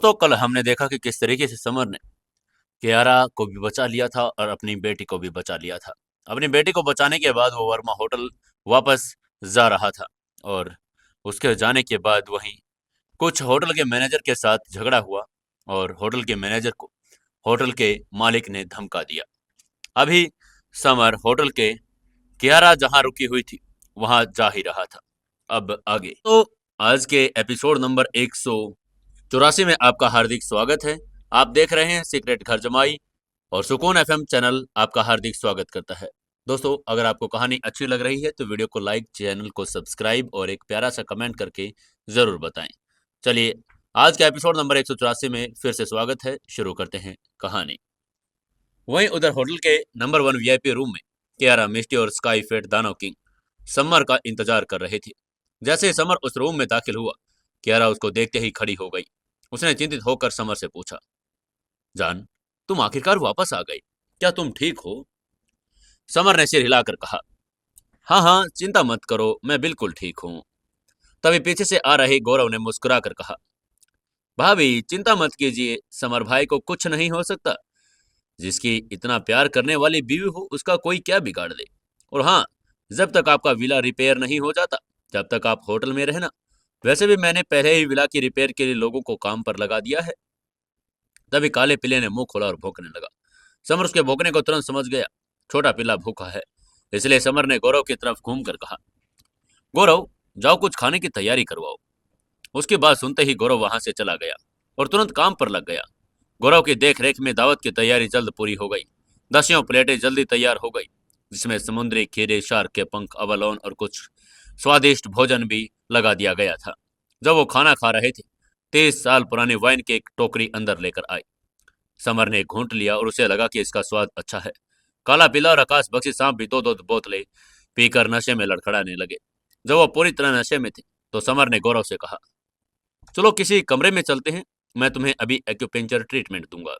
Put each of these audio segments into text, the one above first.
दोस्तों, कल हमने देखा कि किस तरीके से समर ने कियारा को भी बचा लिया था और अपनी बेटी को भी बचा लिया था। अपनी बेटी को बचाने के बाद वो वर्मा होटल वापस जा रहा था और उसके जाने के बाद वहीं कुछ होटल के मैनेजर के साथ झगड़ा हुआ और होटल के मैनेजर को होटल के मालिक ने धमका दिया। अभी समर होटल के कियारा जहां रुकी हुई थी वहां जा ही रहा था। अब आगे तो आज के एपिसोड नंबर 184 में आपका हार्दिक स्वागत है। आप देख रहे हैं सीक्रेट घर जमाई और सुकून एफएम चैनल आपका हार्दिक स्वागत करता है। दोस्तों, अगर आपको कहानी अच्छी लग रही है तो वीडियो को लाइक, चैनल को सब्सक्राइब और एक प्यारा सा कमेंट करके जरूर बताएं। चलिए, आज के एपिसोड नंबर 184 में फिर से स्वागत है। शुरू करते हैं कहानी। वहीं उधर होटल के नंबर 1 वीआईपी रूम में कियारा, मिस्टी और स्काई फेट दानव किंग समर का इंतजार कर रहे थे। जैसे ही समर उस रूम में दाखिल हुआ, कियारा उसको देखते ही खड़ी हो गई। उसने चिंतित होकर समर से पूछा, जान, तुम आखिरकार वापस आ गए, क्या तुम ठीक हो? समर ने सिर हिलाकर कहा, हाँ हाँ, चिंता मत करो, मैं बिल्कुल ठीक हूँ। तभी पीछे से आ रहे गौरव ने मुस्कुराकर कहा, भाभी चिंता मत कीजिए, समर भाई को कुछ नहीं हो सकता। जिसकी इतना प्यार करने वाली बीवी हो उसका कोई क्या बिगाड़ दे। और हाँ, जब तक आपका विला रिपेयर नहीं हो जाता जब तक आप होटल में रहना। वैसे भी मैंने पहले ही विला की रिपेयर के लिए लोगों को काम पर लगा दिया है। तभी काले पिले ने मुंह खोला और भौंकने लगा। समर उसके भौंकने को तुरंत समझ गया। छोटा पिल्ला भूखा है। इसलिए समर ने गौरव की तरफ घूमकर कहा, गौरव, जाओ कुछ खाने की तैयारी करवाओ। उसकी बात सुनते ही गौरव वहां से चला गया और तुरंत काम पर लग गया। गौरव की देख रेख में दावत की तैयारी जल्द पूरी हो गई। दसियों प्लेटें जल्दी तैयार हो गई, जिसमें समुद्री खीरे, शार्क के पंख, अवलोन और कुछ स्वादिष्ट भोजन भी लगा दिया गया था। जब वो खाना खा रहे थे, 30 साल पुरानी वाइन की एक टोकरी अंदर लेकर आई। समर ने घूंट लिया और उसे लगा कि इसका स्वाद अच्छा है। काला पीला और आकाश बख्शी सांप भी दो दो बोतलें पीकर नशे में लड़खड़ाने लगे। जब वो पूरी तरह नशे में थे तो समर ने गौरव से कहा, चलो किसी कमरे में चलते हैं, मैं तुम्हें अभी एक्यूपेंचर ट्रीटमेंट दूंगा।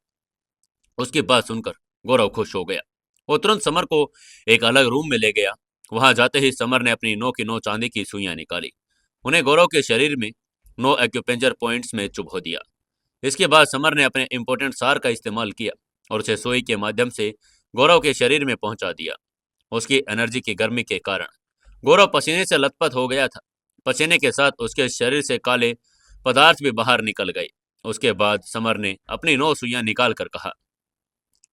उसकी बात सुनकर गौरव खुश हो गया। वो तुरंत समर को एक अलग रूम में ले गया। वहां जाते ही समर ने अपनी 9 की 9 चांदी की सुइयां निकाली। उन्हें गौरव के शरीर में 9 एक्यूपेंचर पॉइंट्स में चुभो दिया। इसके बाद समर ने अपने इंपोर्टेंट सार का इस्तेमाल किया और उसे सुई के माध्यम से गौरव के शरीर में पहुंचा दिया। उसकी एनर्जी की गर्मी के कारण गौरव पसीने से लथपथ हो गया था। पसीने के साथ उसके शरीर से काले पदार्थ भी बाहर निकल गए। उसके बाद समर ने अपनी 9 सुइयां निकाल कर कहा,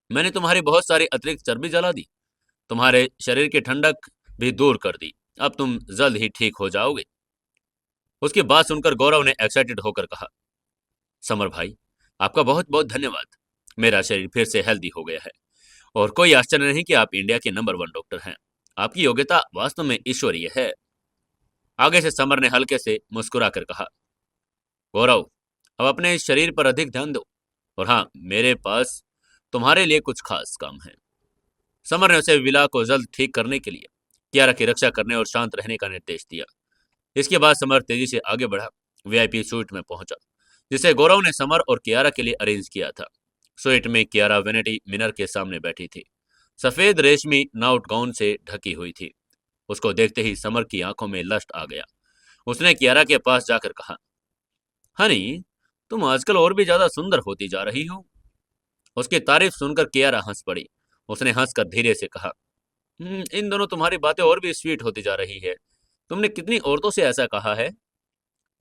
मैंने तुम्हारी बहुत सारी अतिरिक्त चर्बी जला दी, तुम्हारे शरीर की ठंडक भी दूर कर दी। अब तुम जल्द ही ठीक हो जाओगे। उसकी बात सुनकर गौरव ने एक्साइटेड होकर कहा, समर भाई, आपका बहुत बहुत धन्यवाद। मेरा शरीर फिर से हेल्दी हो गया है और कोई आश्चर्य नहीं कि आप इंडिया के नंबर 1 डॉक्टर हैं। आपकी योग्यता वास्तव में ईश्वरीय है। आगे से समर ने हल्के से मुस्कुराकर कहा, गौरव, अब अपने शरीर पर अधिक ध्यान दो। और हाँ, मेरे पास तुम्हारे लिए कुछ खास काम है। समर ने उसे विला को जल्द ठीक करने के लिए कियारा की रक्षा करने और शांत रहने का निर्देश दिया। इसके बाद समर तेजी से आगे बढ़ा, वीआईपी स्वीट में पहुंचा, जिसे गौरव ने समर और कियारा के लिए अरेंज किया था। स्वीट में कियारा वेनेटी मिनर के सामने बैठी थी। सफेद रेशमी नाउट गाउन से ढकी हुई थी। उसको देखते ही समर की आंखों में लस्ट आ गया। उसने कियारा के पास जाकर कहा, हनी, तुम आजकल और भी ज्यादा सुंदर होती जा रही हो। उसकी तारीफ सुनकर कियारा हंस पड़ी। उसने हंसकर धीरे से कहा, इन दोनों तुम्हारी बातें और भी स्वीट होती जा रही है। तुमने कितनी औरतों से ऐसा कहा है?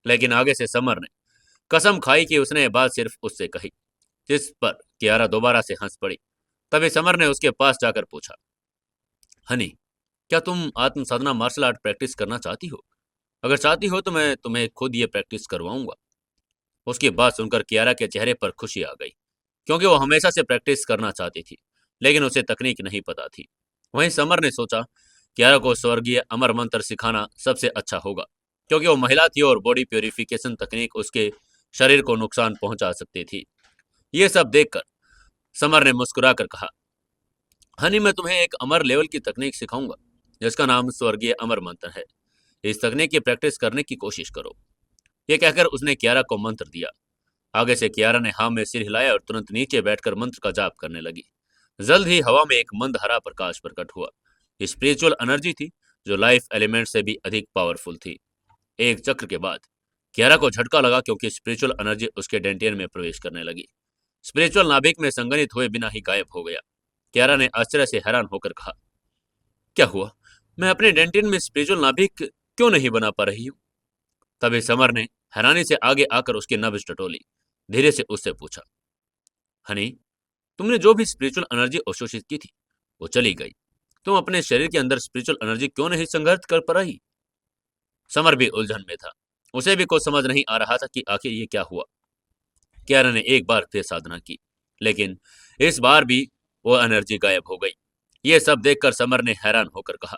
लेकिन आगे से समर ने कसम खाई कि उसने ये बात सिर्फ उससे कही, जिस पर कियारा दोबारा से हंस पड़ी। तभी समर ने उसके पास जाकर पूछा, हनी, क्या तुम आत्म साधना मार्शल आर्ट प्रैक्टिस करना चाहती हो? अगर चाहती हो तो मैं तुम्हें खुद ये प्रैक्टिस करवाऊंगा। उसकी बात सुनकर कियारा के चेहरे पर खुशी आ गई, क्योंकि वो हमेशा से प्रैक्टिस करना चाहती थी, लेकिन उसे तकनीक नहीं पता थी। वहीं समर ने सोचा, कियारा को स्वर्गीय अमर मंत्र सिखाना सबसे अच्छा होगा, क्योंकि वो महिला थी और बॉडी प्योरिफिकेशन तकनीक उसके शरीर को नुकसान पहुंचा सकती थी। ये सब देखकर समर ने मुस्कुराकर कहा, हनी, मैं तुम्हें एक अमर लेवल की तकनीक सिखाऊंगा, जिसका नाम स्वर्गीय अमर मंत्र है। इस तकनीक की प्रैक्टिस करने की कोशिश करो। ये कहकर उसने कियारा को मंत्र दिया। आगे से कियारा ने हाँ में सिर हिलाया और तुरंत नीचे बैठकर मंत्र का जाप करने लगी। जल्द ही हवा में एक मंद हरा प्रकाश प्रकट हुआ। स्पिरिचुअल एनर्जी थी जो लाइफ एलिमेंट से भी अधिक पावरफुल थी। एक चक्र के बाद कियारा को झटका लगा क्योंकि स्पिरिचुअल एनर्जी उसके डेंटियन में प्रवेश करने लगी। स्पिरिचुअल नाभिक में संगनित हुए बिना ही गायब हो गया। कियारा ने आश्चर्य से हैरान होकर कहा, क्या हुआ? मैं अपने डेंटियन में स्पिरिचुअल नाभिक क्यों नहीं बना पा रही हूँ? तभी समर ने हैरानी से आगे आकर उसकी नब्ज टटोली। धीरे से उससे पूछा, हनी, तुमने जो भी स्पिरिचुअल एनर्जी अवशोषित की थी वो चली गई। तुम अपने शरीर के अंदर स्पिरिचुअल एनर्जी क्यों नहीं संग्रहित कर पा रही? समर भी उलझन में था। उसे भी कुछ समझ नहीं आ रहा था कि आखिर ये क्या हुआ। कियारा ने एक बार फिर साधना की, लेकिन इस बार भी वो एनर्जी गायब हो गई। ये सब देखकर समर ने हैरान होकर कहा,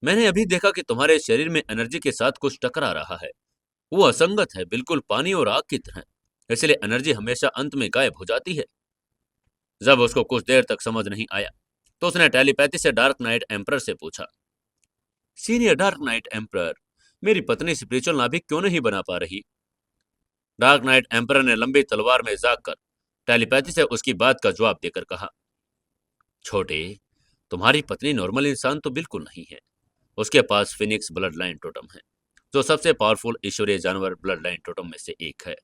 मैंने अभी देखा कि तुम्हारे शरीर में एनर्जी के साथ कुछ टकरा रहा है। वो असंगत है, बिल्कुल पानी और आग की तरह। इसलिए एनर्जी हमेशा अंत में गायब हो जाती है। जब उसको कुछ देर तक समझ नहीं आया तो उसने टेलीपैथी से डार्क नाइट एम्परर से पूछा, सीनियर डार्क नाइट एम्परर, मेरी पत्नी स्पिरिचुअल नाभिक क्यों नहीं बना पा रही? डार्क नाइट एम्परर ने लंबी तलवार में जाकर टेलीपैथी से उसकी बात का जवाब देकर कहा, छोटे, तुम्हारी पत्नी नॉर्मल इंसान तो बिल्कुल नहीं है। उसके पास फिनिक्स ब्लड लाइन टोटम है, जो सबसे पावरफुल ईश्वरीय जानवर ब्लड लाइन टोटम में से एक है।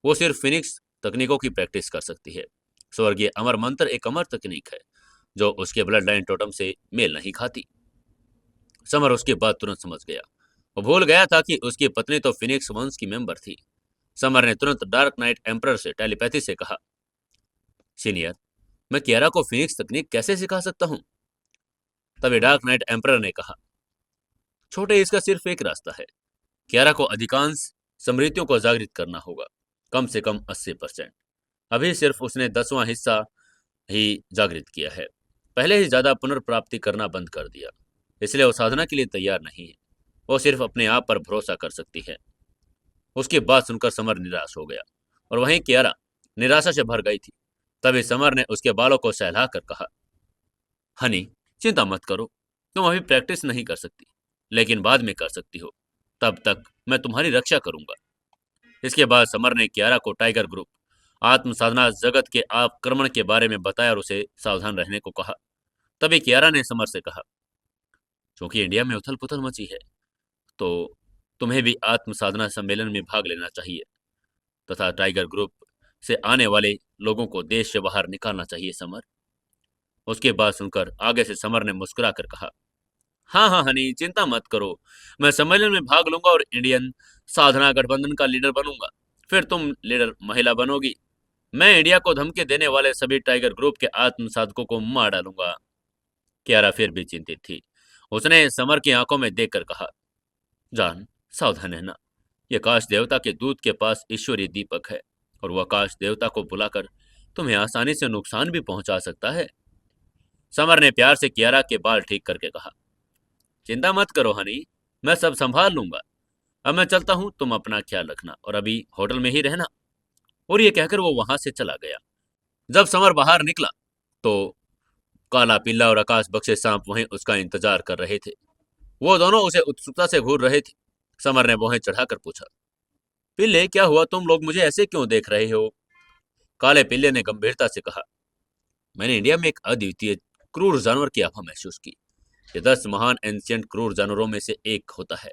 वो सिर्फ फिनिक्स तकनीकों की प्रैक्टिस कर सकती है। स्वर्गीय अमर मंत्र एक अमर तकनीक है जो उसके ब्लड लाइन टोटम से मेल नहीं खाती। समर उसकी बात तुरंत समझ गया। वो भूल गया था कि उसकी पत्नी तो फिनिक्स वंश की मेंबर थी। समर ने तुरंत डार्क नाइट एम्परर से टेलीपैथी से कहा, सीनियर, मैं कियारा को फिनिक्स तकनीक कैसे सिखा सकता हूँ? तभी डार्क नाइट एम्परर ने कहा, छोटे, इसका सिर्फ एक रास्ता है। कियारा को अधिकांश स्मृतियों को जागृत करना होगा, कम से कम 80%। अभी सिर्फ उसने 10वां हिस्सा ही जागृत किया है। पहले ही ज्यादा पुनर्प्राप्ति करना बंद कर दिया, इसलिए वो साधना के लिए तैयार नहीं है। वो सिर्फ अपने आप पर भरोसा कर सकती है। उसकी बात सुनकर समर निराश हो गया और वहीं कियारा निराशा से भर गई थी। तभी समर ने उसके बालों को सहलाकर कहा, हनी, चिंता मत करो। तुम अभी प्रैक्टिस नहीं कर सकती, लेकिन बाद में कर सकती हो। तब तक मैं तुम्हारी रक्षा करूंगा। इसके बाद समर ने कियारा को टाइगर ग्रुप आत्म साधना जगत के आक्रमण के बारे में बताया और उसे सावधान रहने को कहा। तभी कियारा ने समर से कहा, क्योंकि इंडिया में उथल पुथल मची है तो तुम्हें भी आत्म साधना सम्मेलन में भाग लेना चाहिए तथा टाइगर ग्रुप से आने वाले लोगों को देश से बाहर निकालना चाहिए समर। उसकी बात सुनकर आगे से समर ने मुस्कुरा कर कहा, हाँ हाँ हनी, चिंता मत करो। मैं सम्मेलन में भाग लूंगा और इंडियन साधना गठबंधन का लीडर बनूंगा। फिर तुम लीडर महिला बनोगी। मैं इंडिया को धमकी देने वाले सभी टाइगर ग्रुप के आत्म साधकों को मार डालूंगा। कियारा फिर भी चिंतित थी। उसने समर की आंखों में देखकर कहा, जान, सावधान रहना। यह काश देवता के दूत के पास ईश्वरीय दीपक है और वह काश देवता को बुलाकर तुम्हें आसानी से नुकसान भी पहुंचा सकता है। समर ने प्यार से कियारा के बाल ठीक करके कहा, चिंता मत करो हनी, मैं सब संभाल लूंगा। अब मैं चलता हूँ, तुम अपना ख्याल रखना और अभी होटल में ही रहना। और ये कहकर वो वहां से चला गया। जब समर बाहर निकला तो काला पिल्ला और आकाश बख्शे सांप वहीं उसका इंतजार कर रहे थे। वो दोनों उसे उत्सुकता से घूर रहे थे। समर ने वहीं चढ़ाकर पूछा, पिल्ले, क्या हुआ? तुम लोग मुझे ऐसे क्यों देख रहे हो? काले पिल्ले ने गंभीरता से कहा, मैंने इंडिया में एक अद्वितीय क्रूर जानवर की आभा महसूस की। ये 10 महान एंशियंट क्रूर जानवरों में से एक होता है।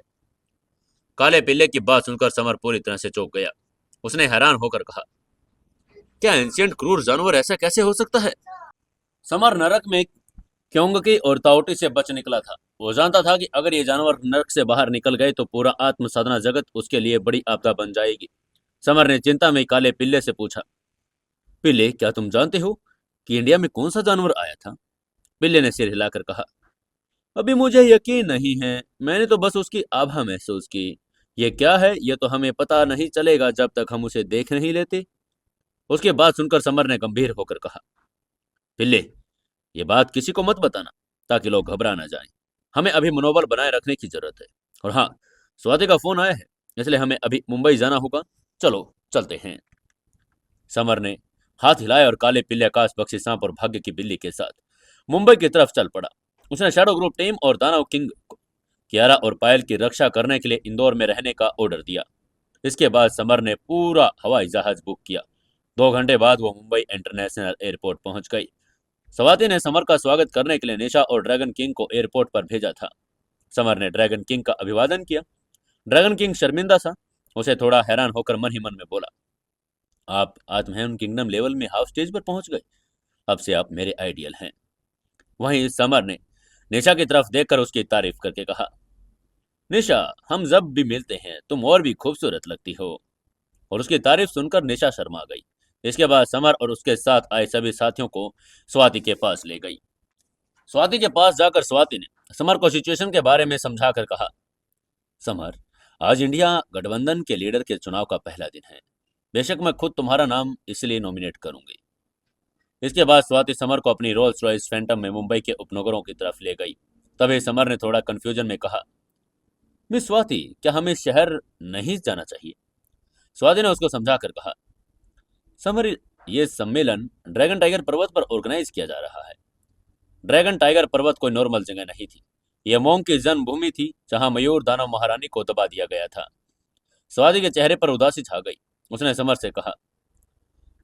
काले पिल्ले की बात सुनकर समर पूरी तरह से चौंक गया। उसने हैरान होकर कहा, क्या एंशियंट क्रूर जानवर ऐसा कैसे हो सकता है? समर नरक में क्योंगकी और ताओटी से बच निकला था। वो जानता था कि अगर ये जानवर नरक से बाहर निकल गए तो पूरा आत्म साधना जगत उसके लिए बड़ी आपदा बन जाएगी। समर ने चिंता में काले पिल्ले से पूछा, पिल्ले, क्या तुम जानते हो कि इंडिया में कौन सा जानवर आया था? पिल्ले ने सिर हिलाकर कहा, अभी मुझे यकीन नहीं है। मैंने तो बस उसकी आभा महसूस की। ये क्या है ये तो हमें पता नहीं चलेगा जब तक हम उसे देख नहीं लेते। उसके बाद सुनकर समर ने गंभीर होकर कहा, पिल्ले, ये बात किसी को मत बताना ताकि लोग घबरा ना जाएं। हमें अभी मनोबल बनाए रखने की जरूरत है। और हाँ, स्वाति का फोन आया है, इसलिए हमें अभी मुंबई जाना होगा। चलो चलते हैं। समर ने हाथ हिलाया और काले पिल्ले, आकाश बख्शी सांप और भाग्य की बिल्ली के साथ मुंबई की तरफ चल पड़ा। उसने शैडो ग्रुप टीम और दानव किंग को कियारा और पायल की रक्षा करने के लिए इंदौर में रहने का ऑर्डर दिया। इसके बाद समर ने पूरा हवाई जहाज बुक किया। 2 घंटे बाद वो मुंबई इंटरनेशनल एयरपोर्ट पहुंच गई। स्वाति ने समर का स्वागत करने के लिए निशा और ड्रैगन किंग को एयरपोर्ट पर भेजा था। समर ने ड्रैगन किंग का अभिवादन किया ड्रैगन किंग शर्मिंदा सा। उसे थोड़ा हैरान होकर मन ही मन में बोला, आप आत्महन किंगडम लेवल में हाफ स्टेज पर पहुंच गए। अब से आप मेरे आइडियल हैं। वहीं समर ने निशा की तरफ देखकर उसकी तारीफ करके कहा, निशा, हम जब भी मिलते हैं तुम और भी खूबसूरत लगती हो। और उसकी तारीफ सुनकर निशा शर्मा गई। इसके बाद समर और उसके साथ आए सभी साथियों को स्वाति के पास ले गई। स्वाति के पास जाकर स्वाति ने समर को सिचुएशन के बारे में समझाकर कहा, समर, आज इंडिया गठबंधन के लीडर के चुनाव का पहला दिन है। बेशक मैं खुद तुम्हारा नाम इसलिए नॉमिनेट करूंगी। इसके बाद स्वाति समर को अपनी रोल्स रॉयस फैंटम में मुंबई के उपनगरों की तरफ ले गई। तभी समर ने थोड़ा कंफ्यूजन में कहा, मिस स्वाति, क्या हमें शहर नहीं जाना चाहिए? स्वाति ने उसको समझाकर कहा, समर, ये सम्मेलन ड्रैगन टाइगर पर्वत पर ऑर्गेनाइज किया जा रहा है। ड्रैगन टाइगर पर्वत कोई नॉर्मल जगह नहीं थी। यह मोंग की जन्मभूमि थी, जहां मयूर दानव महारानी को दबा दिया गया था। स्वाति के चेहरे पर उदासी छा गई। उसने समर से कहा,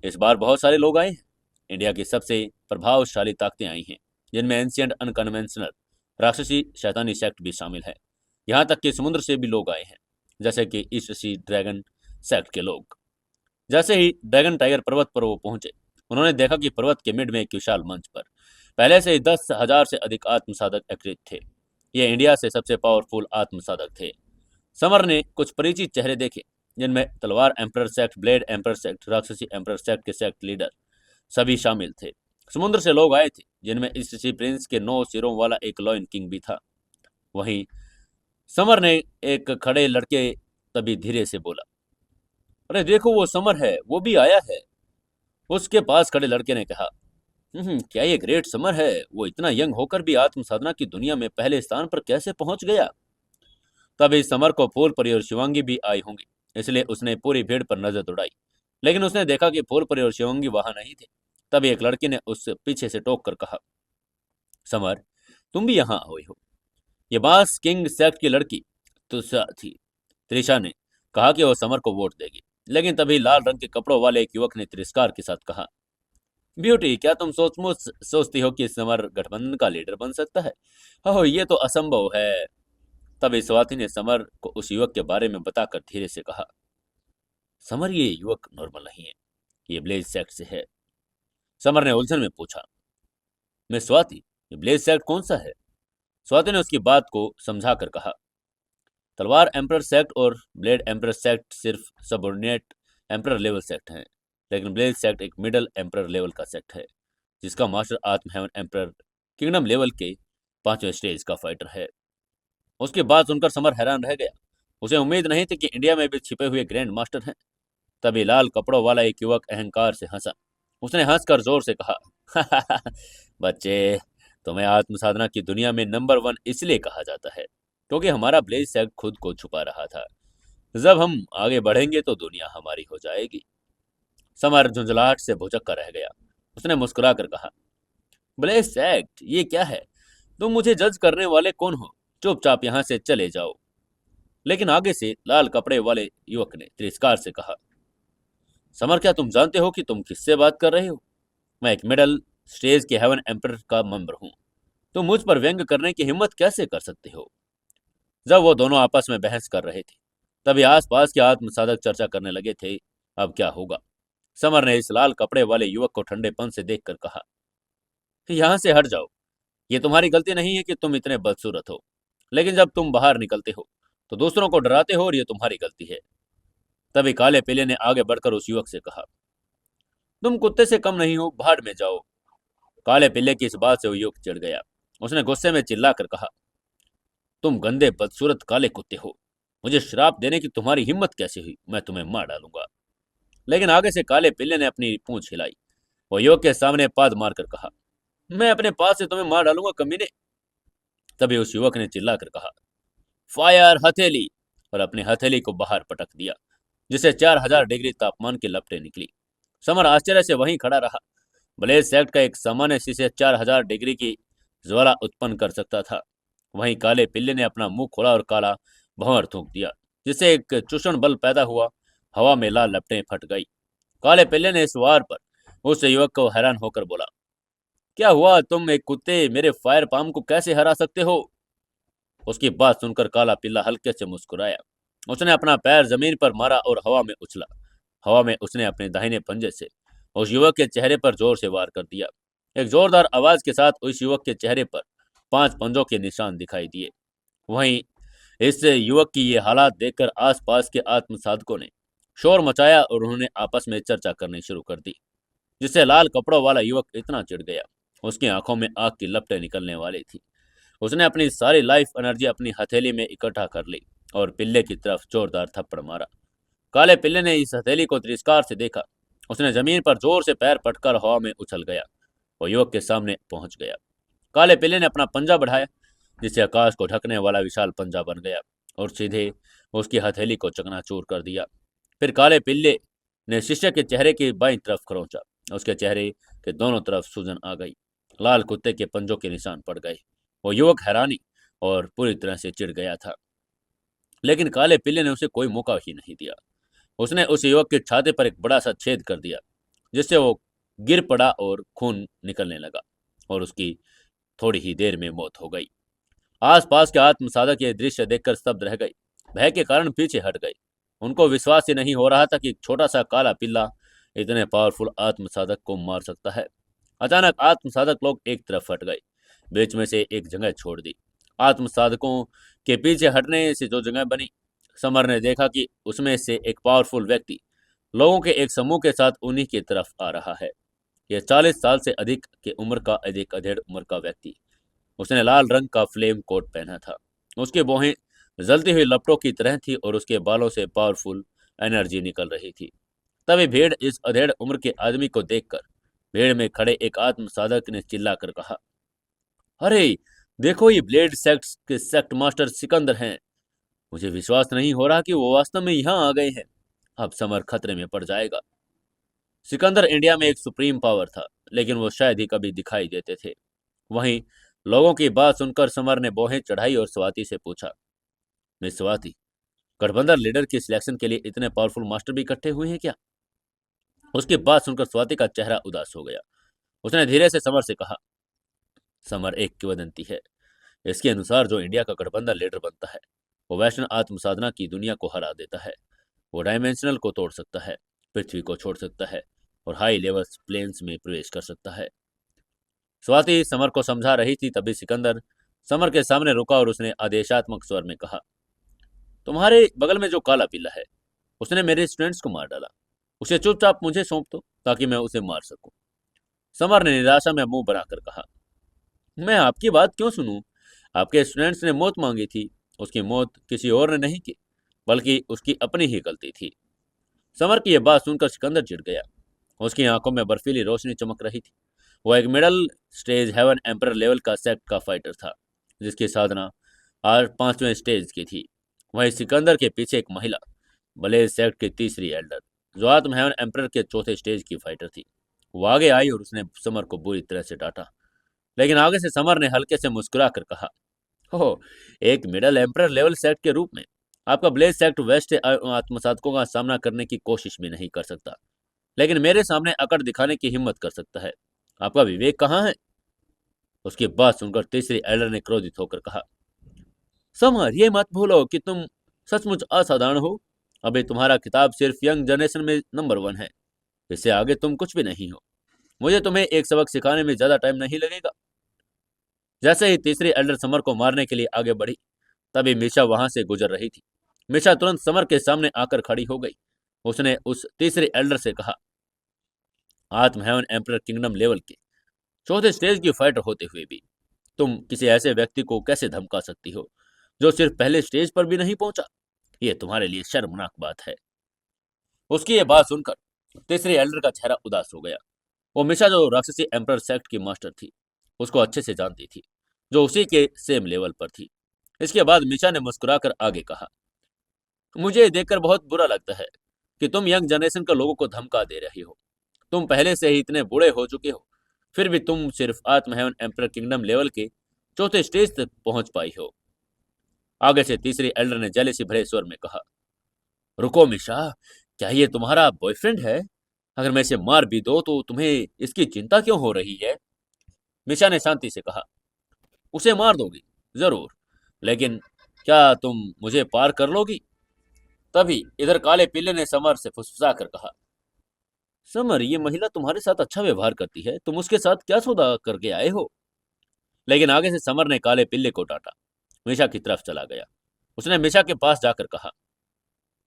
इस बार बहुत सारे लोग आए हैं। इंडिया की सबसे प्रभावशाली ताकतें आई हैं, जिनमें एंशियंट अनकन्वेंशनल राक्षसी शैतानी सेक्ट भी शामिल है। यहाँ तक कि समुद्र से भी लोग आए हैं, जैसे कि ईस्ट सी ड्रैगन सेक्ट के लोग। जैसे ही ड्रैगन टाइगर पर्वत पर वो पहुंचे, उन्होंने देखा कि पर्वत के मिड में एक विशाल मंच पर पहले से ही 10,000 से अधिक आत्मसाधक एक्टिव थे। ये इंडिया से सबसे पावरफुल आत्मसाधक थे। समर ने कुछ परिचित चेहरे देखे, जिनमें तलवार emperor sect, blade emperor sect, राक्षसी एम्पर सेक्ट के सेक्ट लीडर सभी शामिल थे। समुद्र से लोग आए थे, जिनमें ईस्ट सी प्रिंस के 9 सिरों वाला एक लॉयन किंग भी था। वहीं समर ने एक खड़े लड़के तभी धीरे से बोला, अरे देखो, वो समर है, वो भी आया है। उसके पास खड़े लड़के ने कहा, क्या ये ग्रेट समर है? वो इतना यंग होकर भी आत्म साधना की दुनिया में पहले स्थान पर कैसे पहुंच गया? तभी समर को फूलपरी और शिवांगी भी आई होंगी, इसलिए उसने पूरी भीड़ पर नजर दौड़ाई। लेकिन उसने देखा कि फूलपरी और शिवांगी वहां नहीं थे। तभी एक लड़की ने उससे पीछे से टोक कर कहा, समर, तुम भी यहाँ आई हो? ये बास किंग सेक्ट की लड़की तुषा थी। त्रिशा ने कहा कि वो समर को वोट देगी। लेकिन तभी लाल रंग के कपड़ों वाले एक युवक ने तिरस्कार के साथ कहा, ब्यूटी, क्या तुम सोचती हो कि समर गठबंधन का लीडर बन सकता है? हो, ये तो असंभव है। तभी स्वाति ने समर को उस युवक के बारे में बताकर धीरे से कहा, समर, ये युवक नॉर्मल नहीं है, ये ब्लेज सेक्ट से है। समर ने उलझन में पूछा, मैं स्वाति, ये ब्लेज सेक्ट कौन सा है? स्वाति ने उसकी बात को समझा कर कहा, तलवार एम्पर सेक्ट और ब्लेड एम्पर सेक्ट सिर्फ सबऑर्डिनेट एम्पर लेवल सेक्ट हैं, लेकिन ब्लेड सेक्ट एक मिडल एम्पर लेवल का सेक्ट है, जिसका मास्टर आत्म हेवन एम्पर किंगडम लेवल के 5वें स्टेज का फाइटर है। उसकी बात सुनकर समर हैरान रह गया। उसे उम्मीद नहीं थी कि इंडिया में भी छिपे हुए ग्रैंड मास्टर हैं। तभी लाल कपड़ों वाला एक युवक अहंकार से हंसा। उसने हंसकर जोर से कहा, बच्चे, तुम्हें आत्म साधना की दुनिया में नंबर 1 इसलिए कहा जाता है क्योंकि हमारा ब्लेज सेक्ट खुद को छुपा रहा था। जब हम आगे बढ़ेंगे तो दुनिया हमारी हो जाएगी। समर झुंझलाहट से भुचक्का रह गया। उसने मुस्कुराकर कहा, ब्लेज सेक्ट, ये क्या है? तुम मुझे जज करने वाले कौन हो? चुपचाप यहाँ से चले जाओ। लेकिन आगे से लाल कपड़े वाले युवक ने तिरस्कार से कहा, समर, क्या तुम जानते हो कि तुम किससे बात कर रहे हो? मैं एक मिडल स्टेज के हेवन एम्पर का मेंबर हूँ। तुम मुझ पर व्यंग करने की हिम्मत कैसे कर सकते हो? जब वो दोनों आपस में बहस कर रहे थे, तभी आसपास के आत्मसाधक चर्चा करने लगे थे, अब क्या होगा। समर ने इस लाल कपड़े वाले युवक को ठंडेपन से देखकर कहा, यहाँ से हट जाओ। ये तुम्हारी गलती नहीं है कि तुम इतने बदसूरत हो, लेकिन जब तुम बाहर निकलते हो तो दूसरों को डराते हो, और ये तुम्हारी गलती है। तभी काले पीले ने आगे बढ़कर उस युवक से कहा, तुम कुत्ते से कम नहीं हो, भाड़ में जाओ। काले पीले की इस बात से वो युवक चिढ़ गया। उसने गुस्से में चिल्लाकर कहा, तुम गंदे बदसूरत काले कुत्ते हो, मुझे श्राप देने की तुम्हारी हिम्मत कैसे हुई? मैं तुम्हें मार डालूंगा। लेकिन आगे से काले पिल्ले ने अपनी पूंछ हिलाई। वो युवक के सामने पाद मारकर कहा, मैं अपने पास से तुम्हें मार डालूंगा, कमीने। तभी उस युवक ने चिल्लाकर कहा, फायर हथेली, और अपनी हथेली को बाहर पटक दिया, जिसे 4000 डिग्री तापमान की लपटें निकली। समर आश्चर्य से वहीं खड़ा रहा। ब्लेज सेक्ट का एक सामान्य शीशे 4000 डिग्री की ज्वाला उत्पन्न कर सकता था। वहीं काले पिल्ले ने अपना मुंह खोला और काला भंवर थूक दिया, जिससे एक चूषण बल पैदा हुआ। हवा में लाल लपटें फट गई। काले पिल्ले ने इस वार पर उस युवक को हैरान होकर बोला, क्या हुआ? तुम एक कुत्ते मेरे फायर पाम को कैसे हरा सकते हो? उसकी बात सुनकर काला पिल्ला हल्के से मुस्कुराया। उसने अपना पैर जमीन पर मारा और हवा में उछला। हवा में उसने अपने दाहिने पंजे से उस युवक के चेहरे पर जोर से वार कर दिया। एक जोरदार आवाज के साथ उस युवक के चेहरे पर 5 पंजों के निशान दिखाई दिए। वहीं इस युवक की ये हालात देखकर आसपास के आत्मसाधकों ने शोर मचाया और उन्होंने आपस में चर्चा करनी शुरू कर दी। जिससे लाल कपड़ों वाला युवक इतना चिढ़ गया, उसकी आंखों में आग की लपटें निकलने वाली थी। उसने अपनी सारी लाइफ एनर्जी अपनी हथेली में इकट्ठा कर ली और पिल्ले की तरफ जोरदार थप्पड़ मारा। काले पिल्ले ने इस हथेली को तिरस्कार से देखा। उसने जमीन पर जोर से पैर पटकर हवा में उछल गया और युवक के सामने पहुंच गया। काले पिल्ले ने अपना पंजा बढ़ाया, जिससे आकाश को ढकने वाला विशाल पंजा बन गया और सीधे उसकी हथेली को चकनाचूर कर दिया। फिर काले पिल्ले ने शिष्य के चेहरे की बाईं तरफ खरोंचा। उसके चेहरे के दोनों तरफ सूजन आ गई। लाल कुत्ते के पंजों के निशान पड़ गए। वो युवक हैरानी और पूरी तरह से चिढ़ गया था, लेकिन काले पिल्ले ने उसे कोई मौका ही नहीं दिया। उसने उस युवक के छाती पर एक बड़ा सा छेद कर दिया, जिससे वो गिर पड़ा और खून निकलने लगा और उसकी थोड़ी ही देर में मौत हो गई। आसपास के आत्मसाधक ये दृश्य देखकर स्तब्ध रह गए। भय के कारण पीछे हट गए। उनको विश्वास ही नहीं हो रहा था कि एक छोटा सा काला पिल्ला इतने पावरफुल आत्मसाधक को मार सकता है। अचानक आत्मसाधक लोग एक तरफ हट गए। बीच में से एक जगह छोड़ दी। आत्मसाधकों के पीछे हटने से जो जगह बनी, समर ने देखा कि उसमें से एक पावरफुल व्यक्ति लोगों के एक समूह के साथ उन्हीं की तरफ आ रहा है। यह 40 साल से अधिक के उम्र का अधिक अधेड़ उम्र का व्यक्ति। उसने लाल रंग का फ्लेम कोट पहना था। उसकी बाहें जलती हुई लपटों की तरह थी और उसके बालों से पावरफुल एनर्जी निकल रही थी। तभी भीड़ इस अधेड़ उम्र के आदमी को देखकर भीड़ में खड़े एक आत्म साधक ने चिल्लाकर कहा, अरे देखो, ये ब्लेड सेक्ट के सेक्ट मास्टर सिकंदर हैं। मुझे विश्वास नहीं हो रहा कि वो वास्तव में यहाँ आ गए हैं। अब समर खतरे में पड़ जाएगा। सिकंदर इंडिया में एक सुप्रीम पावर था, लेकिन वो शायद ही कभी दिखाई देते थे। वहीं लोगों की बात सुनकर समर ने बोहें चढ़ाई और स्वाति से पूछा, मिस स्वाति, गठबंधन लीडर की सिलेक्शन के लिए इतने पावरफुल मास्टर भी इकट्ठे हुए हैं क्या? उसकी बात सुनकर स्वाति का चेहरा उदास हो गया। उसने धीरे से समर से कहा, समर, एक किंवदंती है। इसके अनुसार जो इंडिया का गठबंधन लीडर बनता है, वो वैष्णव आत्म साधना की दुनिया को हरा देता है। वो डायमेंशनल को तोड़ सकता है, पृथ्वी को छोड़ सकता है और हाई लेवल प्लेन्स में प्रवेश कर सकता है। स्वाति समर को समझा रही थी, तभी सिकंदर समर के सामने रुका और उसने आदेशात्मक स्वर में कहा, तुम्हारे बगल में जो काला पीला है, उसने मेरे स्टूडेंट्स को मार डाला। उसे चुपचाप मुझे सौंप दो ताकि मैं उसे मार सकूं। समर ने निराशा में मुंह बनाकर कहा, मैं आपकी बात क्यों सुनूं? आपके स्टूडेंट्स ने मौत मांगी थी। उसकी मौत किसी और ने नहीं की, बल्कि उसकी अपनी ही गलती थी। समर की यह बात सुनकर सिकंदर चिढ़ गया। उसकी आंखों में बर्फीली रोशनी चमक रही थी। वो एक middle stage heaven emperor level का सेक्ट का फाइटर था, जिसकी साधना आज 5वें स्टेज की थी। वहीं सिकंदर के पीछे एक महिला, ब्लेज सेक्ट की तीसरी एल्डर, जो आत्म हेवन एम्पर के चौथे स्टेज की फाइटर थी। वो आगे आई और उसने समर को बुरी तरह से डांटा, लेकिन आगे से समर ने हल्के से मुस्कुरा कर कहा, हो, एक मिडल एम्पर लेवल सेक्ट के रूप में आपका ब्लेज सेक्ट वेस्ट आत्मसाधकों का सामना करने की कोशिश भी नहीं कर सकता, लेकिन मेरे सामने अकड़ दिखाने की हिम्मत कर सकता है। आपका विवेक कहाँ है? उसकी बात सुनकर तीसरी एल्डर ने क्रोधित होकर कहा, समर, ये मत भूलो कि तुम सचमुच असाधारण हो। अभी तुम्हारा किताब सिर्फ यंग जनरेशन में नंबर 1 है। इससे आगे तुम कुछ भी नहीं हो। मुझे तुम्हें एक सबक सिखाने में ज्यादा टाइम नहीं लगेगा। जैसे ही तीसरी एल्डर समर को मारने के लिए आगे बढ़ी, तभी मिशा वहां से गुजर रही थी। मिशा तुरंत समर के सामने आकर खड़ी हो गई। उसने उस तीसरी एल्डर से कहा, आत्म हेवन एम्पर किंगडम लेवल के चौथे स्टेज की फाइटर होते हुए भी तुम किसी ऐसे व्यक्ति को कैसे धमका सकती हो जो सिर्फ पहले स्टेज पर भी नहीं पहुंचा? ये तुम्हारे लिए शर्मनाक बात है। उसकी ये बात सुनकर तीसरी एल्डर का चेहरा उदास हो गया। वो मिशा, जो राक्षसी एम्पर सेक्ट की मास्टर थी, उसको अच्छे से जानती थी, जो उसी के सेम लेवल पर थी। इसके बाद मिशा ने मुस्कुराकर आगे कहा, मुझे देखकर बहुत बुरा लगता है कि तुम यंग जनरेशन के लोगों को धमका दे रही हो। तुम पहले से ही इतने बूढ़े हो चुके हो, फिर भी तुम सिर्फ आत्म हेवन एम्पर किंगडम लेवल के चौथे स्टेज तक पहुंच पाई हो। आगे से तीसरी एल्डर ने जेलेसी भरे स्वर में कहा, रुको मिशा, क्या ये तुम्हारा बॉयफ्रेंड है? अगर मैं इसे मार भी दो तो तुम्हें इसकी चिंता क्यों हो रही है? मिशा ने शांति से कहा, उसे मार दोगी? जरूर, लेकिन क्या तुम मुझे पार कर लोगी? तभी इधर काले पिल्ले ने समर से फुसफुसा कर कहा, समर, ये महिला तुम्हारे साथ अच्छा व्यवहार करती है, तुम उसके साथ क्या सौदा करके आए हो? लेकिन आगे से समर ने काले पिल्ले को डांटा। मिशा की तरफ चला गया। उसने मिशा के पास जाकर कहा,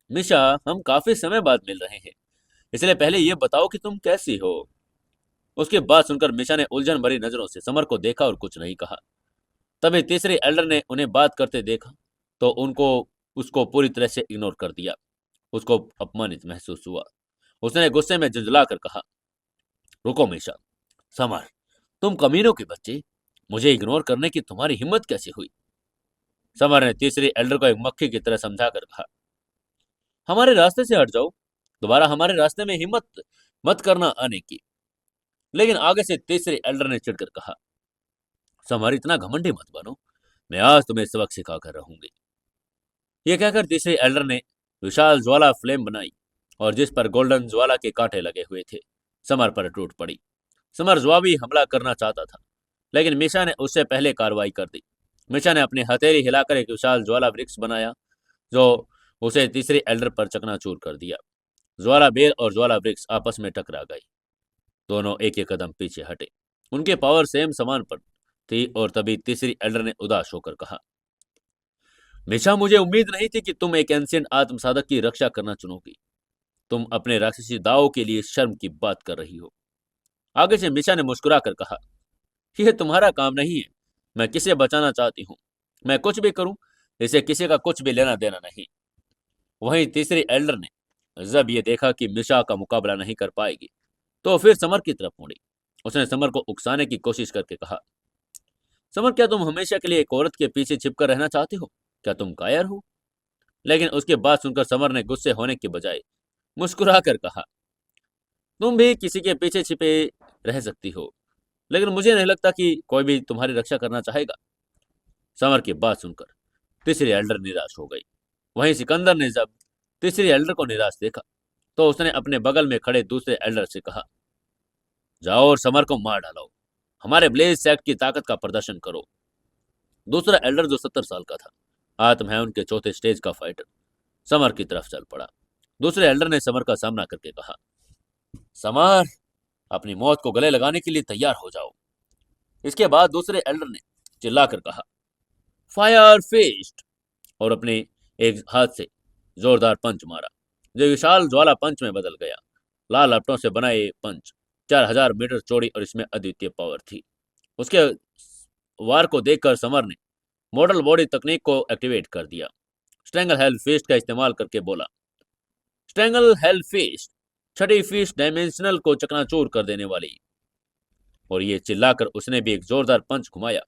मिशा, हम काफी समय बाद मिल रहे हैं, इसलिए पहले ये बताओ कि तुम कैसी हो? उसकी बात सुनकर मिशा ने उलझन भरी नजरों से समर को देखा और कुछ नहीं कहा। तभी तीसरे एल्डर ने उन्हें बात करते देखा तो उनको उसको पूरी तरह से इग्नोर कर दिया। उसको अपमानित महसूस हुआ। उसने गुस्से में झुंझला कर कहा, रुको मिशा, समर, तुम कमीनों के बच्चे, मुझे इग्नोर करने की तुम्हारी हिम्मत कैसे हुई? समर ने तीसरी एल्डर को एक मक्खी की तरह समझा कर कहा, हमारे रास्ते से हट जाओ, दोबारा हमारे रास्ते में हिम्मत मत करना आने की। लेकिन आगे से तीसरे एल्डर ने चिढ़कर कहा, समर, इतना घमंडी मत बनो, मैं आज तुम्हें सबक सिखा कर रहूंगी। यह कहकर तीसरे एल्डर ने विशाल ज्वाला फ्लेम बनाई और जिस पर गोल्डन ज्वाला के कांटे लगे हुए थे समर पर टूट पड़ी। समर जवाबी हमला करना चाहता था, लेकिन मिशा ने उससे पहले कार्रवाई कर दी। मिशा ने अपनी हथेली हिलाकर एक विशाल ज्वाला वृक्ष बनाया जो उसे तीसरे एल्डर पर चकनाचूर कर दिया। ज्वाला बेल और ज्वाला वृक्ष आपस में टकरा गए। दोनों एक एक कदम पीछे हटे। उनके पावर सेम समान पर थी और तभी तीसरी एल्डर ने उदास होकर कहा, मिशा, मुझे उम्मीद नहीं थी कि तुम एक एंशिएंट आत्म साधक की रक्षा करना चुनोगी। तुम अपने राक्षसी दावों के लिए शर्म की बात कर रही हो। आगे से मिशा ने मुस्कुरा कर कहा, यह तुम्हारा काम नहीं है। मैं किसे बचाना चाहती हूँ, मैं कुछ भी करूं, इसे किसी का कुछ भी लेना देना नहीं। वहीं तीसरी एल्डर ने जब ये देखा कि मिशा का मुकाबला नहीं कर पाएगी तो फिर समर की तरफ मुड़ी। उसने समर को उकसाने की कोशिश करके कहा, समर, क्या तुम हमेशा के लिए एक औरत के पीछे छिपकर रहना चाहते हो? क्या तुम कायर हो? लेकिन उसकी बात सुनकर समर ने गुस्से होने के बजाय मुस्कुरा कर कहा, तुम भी किसी के पीछे छिपे रह सकती हो, लेकिन मुझे नहीं लगता कि कोई भी तुम्हारी रक्षा करना चाहेगा। समर की बात सुनकर तीसरी एल्डर निराश हो गई। वहीं सिकंदर ने जब तीसरी एल्डर को निराश देखा तो उसने अपने बगल में खड़े दूसरे एल्डर से कहा, जाओ और समर को मार डालो, हमारे ब्लेज सेक्ट की ताकत का प्रदर्शन करो। दूसरा एल्डर जो 70 साल का था, आत्म है उनके चौथे स्टेज का फाइटर, समर की तरफ चल पड़ा। दूसरे एल्डर ने समर का सामना करके कहा, समर, अपनी मौत को गले लगाने के लिए तैयार हो जाओ। इसके बाद दूसरे एल्डर ने चिल्लाकर कहा, फायर फिस्ट, और अपने एक हाथ से जोरदार पंच मारा जो विशाल ज्वाला पंच में बदल गया। लाल लपटों से बना ये पंच 4000 मीटर चौड़ी और इसमें अद्वितीय पावर थी। उसके वार को देखकर समर ने मॉडल बॉडी तकनीक को एक्टिवेट कर दिया। स्ट्रेंगल हेल फिस्ट का इस्तेमाल करके बोला, स्ट्रेंगल हेल फिस्ट, छठी फिस्ट डायमेंशनल को चकनाचूर कर देने वाली। और ये चिल्लाकर उसने भी एक जोरदार पंच घुमाया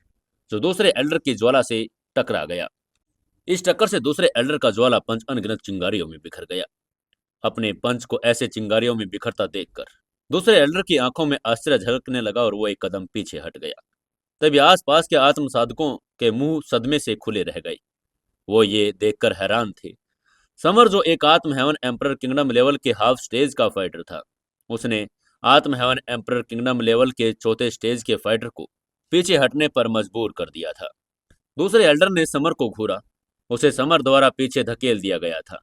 जो दूसरे एल्डर की ज्वाला से टकरा गया। इस टक्कर से दूसरे एल्डर का ज्वाला पंच अनगिनत चिंगारियों में बिखर गया। अपने पंच को ऐसे चिंगारियों में बिखरता देखकर दूसरे एल्डर की आंखों में आश्चर्य झलकने लगा और वो एक कदम पीछे हट गया। तभी आसपास के आत्म साधकों के मुंह सदमे से खुले रह गए। वो ये देखकर हैरान थे। समर, जो एक आत्म हेवन एम्परर किंगडम लेवल के हाफ स्टेज का फाइटर था, उसने आत्म हेवन एम्परर किंगडम लेवल के चौथे स्टेज के फाइटर को पीछे हटने पर मजबूर कर दिया था। दूसरे एल्डर ने समर को घूरा। उसे समर द्वारा पीछे धकेल दिया गया था।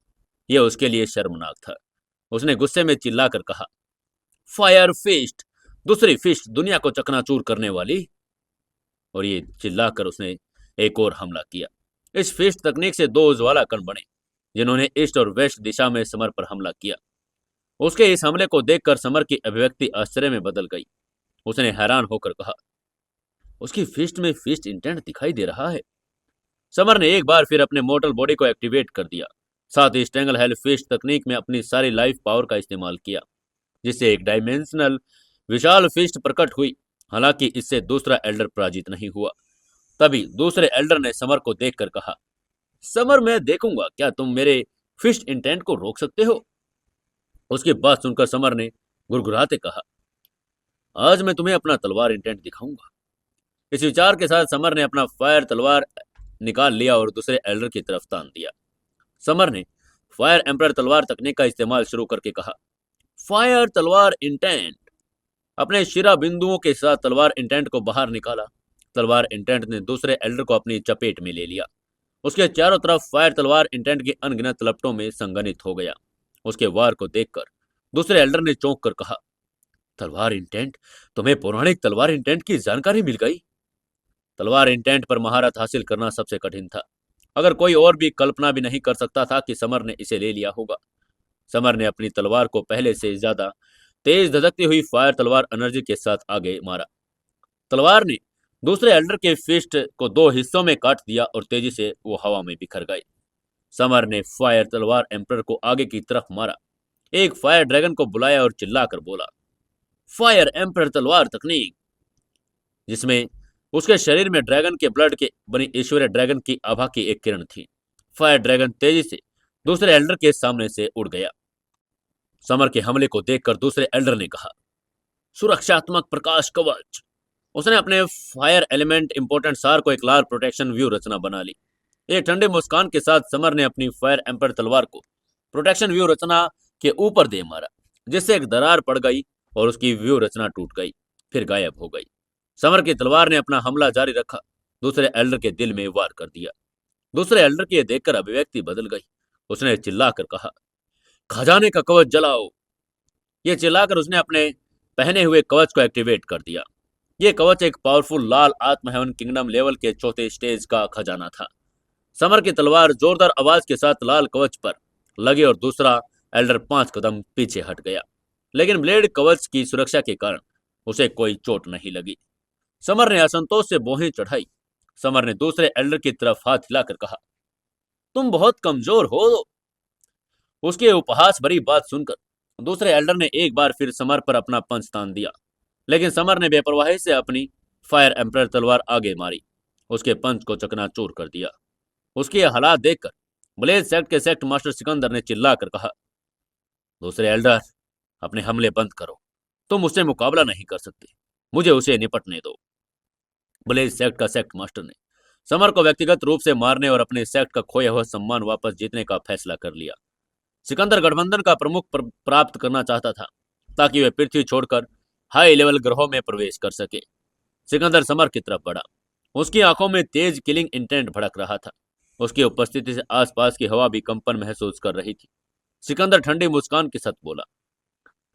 यह उसके लिए शर्मनाक था। उसने गुस्से में चिल्लाकर कहा, फायर फिस्ट, दूसरी फिस्ट दुनिया को चकनाचूर करने वाली। और ये चिल्लाकर उसने एक और हमला किया। इस फिस्ट तकनीक से दो ज्वाला कण बने जिन्होंने ईस्ट और वेस्ट दिशा में समर पर हमला किया। उसके इस हमले को देखकर समर की अभिव्यक्ति आश्चर्य में बदल गई। उसने हैरान होकर कहा, उसकी फिस्ट में फिस्ट इंटेंट दिखाई दे रहा है। समर ने एक बार फिर अपने मोर्टल बॉडी को एक्टिवेट कर दिया। साथ ही स्ट्रेंगल हेल फिस्ट तकनीक में अपनी सारी लाइफ पावर का इस्तेमाल किया, जिससे एक डायमेंशनल विशाल फिस्ट प्रकट हुई। हालांकि इससे दूसरा एल्डर पराजित नहीं हुआ। तभी दूसरे एल्डर ने समर को देखकर कहा, समर, मैं देखूंगा क्या तुम मेरे फिस्ट इंटेंट को रोक सकते हो। उसकी बात सुनकर समर ने गुरगुराते कहा, आज मैं तुम्हें अपना तलवार इंटेंट दिखाऊंगा। इस विचार के साथ समर ने अपना फायर तलवार निकाल लिया और दूसरे एल्डर की तरफ तान दिया। समर ने फायर एम्परर तलवार तकनीक का इस्तेमाल शुरू करके कहा, फायर तलवार इंटेंट। अपने शिरा बिंदुओं के साथ तलवार इंटेंट को बाहर निकाला। तलवार इंटेंट ने दूसरे एल्डर को अपनी चपेट में ले लिया। उसके चारों तरफ फायर तलवार इंटेंट की अनगिनत लपटों में संगनित हो गया। उसके वार को देखकर दूसरे एल्डर ने चौंक कर कहा, तलवार इंटेंट, तुम्हें पौराणिक तलवार इंटेंट की जानकारी मिल गई। तलवार इंटेंट पर महारत हासिल करना सबसे कठिन था। अगर कोई और भी कल्पना भी नहीं कर सकता था कि समर ने इसे ले लिया होगा। समर ने अपनी तलवार को पहले से ज्यादा तेज धधकती हुई फायर तलवार एनर्जी के साथ आगे मारा। तलवार ने दूसरे एल्डर के फिस्ट को दो हिस्सों में काट दिया और तेजी से वो हवा में बिखर गए। समर ने फायर तलवार एम्पर को आगे की तरफ मारा, एक फायर ड्रैगन को बुलाया और चिल्लाकर बोला, फायर एम्पर तलवार तकनीक, जिसमें उसके शरीर में ड्रैगन के ब्लड के बनी ईश्वरीय ड्रैगन की आभा की एक किरण थी। फायर ड्रैगन तेजी से दूसरे एल्डर के सामने से उड़ गया। समर के हमले को देखकर दूसरे एल्डर ने कहा, सुरक्षात्मक प्रकाश कवच। उसने अपने फायर एलिमेंट इंपोर्टेंट सार को एक लाल प्रोटेक्शन व्यू रचना बना ली। एक ठंडे मुस्कान के साथ समर ने अपनी फायर एम्पर तलवार को प्रोटेक्शन व्यू रचना के ऊपर दे मारा, जिससे एक दरार पड़ गई और उसकी व्यू रचना टूट गई, फिर गायब हो गई। समर की तलवार ने अपना हमला जारी रखा, दूसरे एल्डर के दिल में वार कर दिया। दूसरे एल्डर की यह देखकर अभिव्यक्ति बदल गई। उसने चिल्लाकर कहा, खजाने का कवच जलाओ। यह चिल्लाकर उसने अपने पहने हुए कवच को एक्टिवेट कर दिया। यह कवच एक पावरफुल लाल आत्म हेवन किंगडम लेवल के चौथे स्टेज का खजाना था। समर की तलवार जोरदार आवाज के साथ लाल कवच पर लगी और दूसरा एल्डर 5 कदम पीछे हट गया, लेकिन ब्लेड कवच की सुरक्षा के कारण उसे कोई चोट नहीं लगी। समर ने असंतोष से भौहें चढ़ाई। समर ने दूसरे एल्डर की तरफ हाथ हिलाकर कहा, तुम बहुत कमजोर हो। उसके उपहास भरी बात सुनकर दूसरे एल्डर ने एक बार फिर समर पर अपना पंच तान दिया, लेकिन समर ने बेपरवाही से अपनी फायर एम्पर तलवार आगे मारी, उसके पंच को चकनाचूर कर दिया। उसके हालात देखकर ब्लेज सेक्ट के सेक्ट मास्टर सिकंदर ने चिल्लाकर कहा, दूसरे एल्डर, अपने हमले बंद करो। तुम उससे मुकाबला नहीं कर सकते, मुझे उसे निपटने दो। ब्लेज सेक्ट का सेक्ट मास्टर ने समर को व्यक्तिगत रूप से मारने और अपने सेक्ट का खोया हुआ सम्मान वापस जीतने का फैसला कर लिया। सिकंदर गठबंधन का प्रमुख प्राप्त करना चाहता था, ताकि वह पृथ्वी छोड़कर हाई लेवल ग्रहों में प्रवेश कर सके। सिकंदर समर की तरफ बढ़ा। उसकी आंखों में तेज किलिंग इंटेंट भड़क रहा था। उसकी उपस्थिति से आसपास की हवा भी कंपन महसूस कर रही थी। सिकंदर ठंडी मुस्कान के साथ बोला,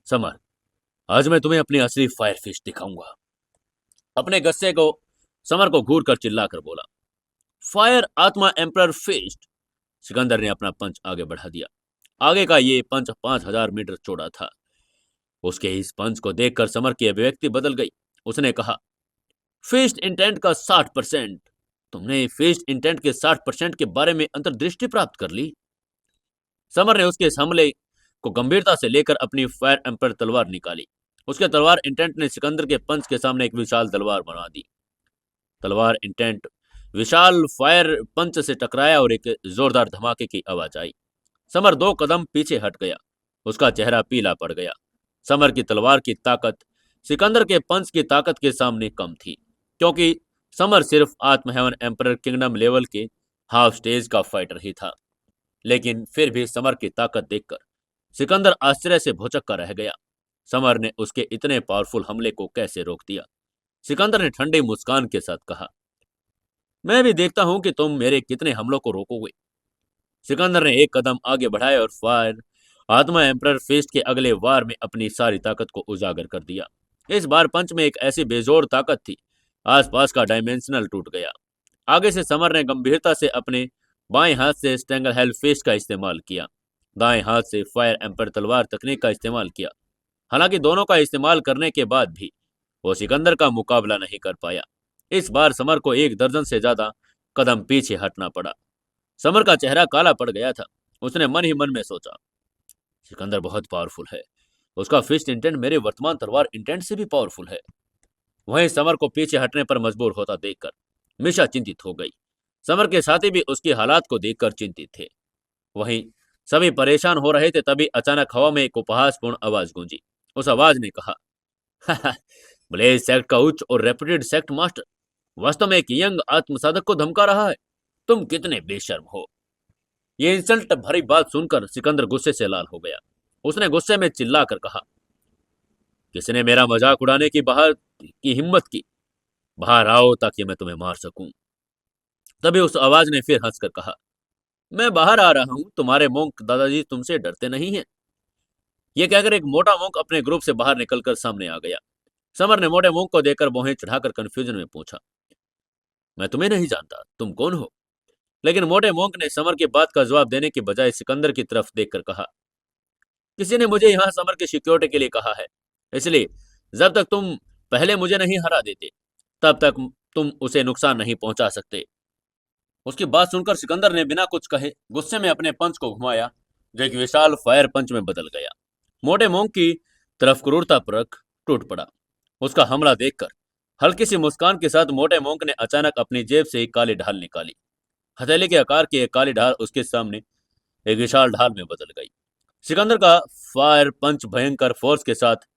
समर, आज मैं तुम्हें अपनी असली फायर फिस्ट दिखाऊंगा। अपने गुस्से को समर को घूर कर चिल्ला कर बोला, फायर आत्मा एम्पर फिस्ट। सिकंदर ने अपना पंच आगे बढ़ा दिया। आगे का ये पंच 5000 मीटर चौड़ा था। उसके इस पंच को देखकर समर की अभिव्यक्ति बदल गई। उसने कहा, फिस्ट इंटेंट का 60%। तुमने फिस्ट इंटेंट के 60% के बारे में अंतर्दृष्टि प्राप्त कर ली। समर ने उसके इस हमले को गंभीरता से लेकर अपनी फायर एम्पर तलवार निकाली। उसके तलवार इंटेंट ने सिकंदर के पंच के सामने एक विशाल तलवार बना दी। तलवार इंटेंट विशाल फायर पंच से टकराया और एक जोरदार धमाके की आवाज आई। समर 2 कदम पीछे हट गया। उसका चेहरा पीला पड़ गया। समर की तलवार की ताकत सिकंदर के पंच की ताकत के सामने कम थी, क्योंकि समर सिर्फ आत्म हेवन एम्परर किंगडम लेवल के हाफ स्टेज का फाइटर ही था। लेकिन फिर भी समर की ताकत देखकर सिकंदर आश्चर्य से भौचक्का रह गया। समर ने उसके इतने पावरफुल हमले को कैसे रोक दिया? सिकंदर ने ठंडी मुस्कान के साथ कहा, मैं भी देखता हूं कि तुम मेरे कितने हमलों को रोकोगे। सिकंदर ने एक कदम आगे बढ़ाया और फायर आत्मा एम्परर फेस्ट के अगले वार में अपनी सारी ताकत को उजागर कर दिया। इस बार पंच में एक ऐसी बेजोड़ ताकत थी, आसपास का डायमेंशनल टूट गया। आगे से समर ने गंभीरता से अपने बाएं हाथ से स्ट्रेंगल हेल फेस्ट का इस्तेमाल किया, दाएं हाथ से फायर एम्पर तलवार तकनीक का इस्तेमाल किया। हालांकि दोनों का इस्तेमाल करने के बाद भी वो सिकंदर का मुकाबला नहीं कर पाया। इस बार समर को 1 दर्जन से ज्यादा कदम पीछे हटना पड़ा। समर का चेहरा काला पड़ गया था। उसने मन ही मन में सोचा, सिकंदर बहुत पावरफुल है। उसका फिस्ट इंटेंट मेरे वर्तमान तलवार इंटेंट से भी पावरफुल है। वहीं समर को पीछे हटने पर मजबूर होता देखकर मिशा चिंतित हो गई। समर के साथी भी उसकी हालात को देखकर चिंतित थे। वहीं सभी परेशान हो रहे थे, तभी अचानक हवा में एक उपहासपूर्ण आवाज गूंजी। उस आवाज ने कहा, ब्लेज सेक्ट का उच्च और रेप्यूटेड सेक्ट मास्टर वास्तव में एक यंग आत्मसाधक को धमका रहा है। तुम कितने बेशर्म हो। ये इंसल्ट भरी बात सुनकर सिकंदर गुस्से से लाल हो गया। उसने गुस्से में चिल्लाकर कहा, किसने मेरा मजाक उड़ाने की हिम्मत की? बाहर आओ ताकि मैं तुम्हें मार सकूं। तभी उस आवाज ने फिर हंसकर कहा, मैं बाहर आ रहा हूँ, तुम्हारे मोंक दादाजी तुमसे डरते नहीं हैं। ये कहकर एक मोटा मोंक अपने ग्रुप से बाहर निकलकर सामने आ गया। समर ने मोटे मोंक को देखकर भौहें चढ़ाकर कंफ्यूजन में पूछा, मैं तुम्हें नहीं जानता, तुम कौन हो? लेकिन मोटे मोंक ने समर की बात का जवाब देने के बजाय सिकंदर की तरफ देखकर कहा, किसी ने मुझे यहाँ समर की सिक्योरिटी के लिए कहा है, इसलिए जब तक तुम पहले मुझे नहीं हरा देते तब तक तुम उसे नुकसान नहीं पहुंचा सकते। उसकी बात सुनकर सिकंदर ने बिना कुछ कहे गुस्से में अपने पंच को घुमाया, जो एक विशाल फायर पंच में बदल गया। मोटे मोंक की तरफ क्रूरतापूर्वक टूट पड़ा। उसका हमला देखकर हल्की सी मुस्कान के साथ मोटे मोंक ने अचानक अपनी जेब से एक काली ढाल निकाली। हथेली के आकार की एक काली ढाल उसके सामने एक विशाल ढाल में बदल गई। सिकंदर का फायर पंच भयंकर फोर्स के साथ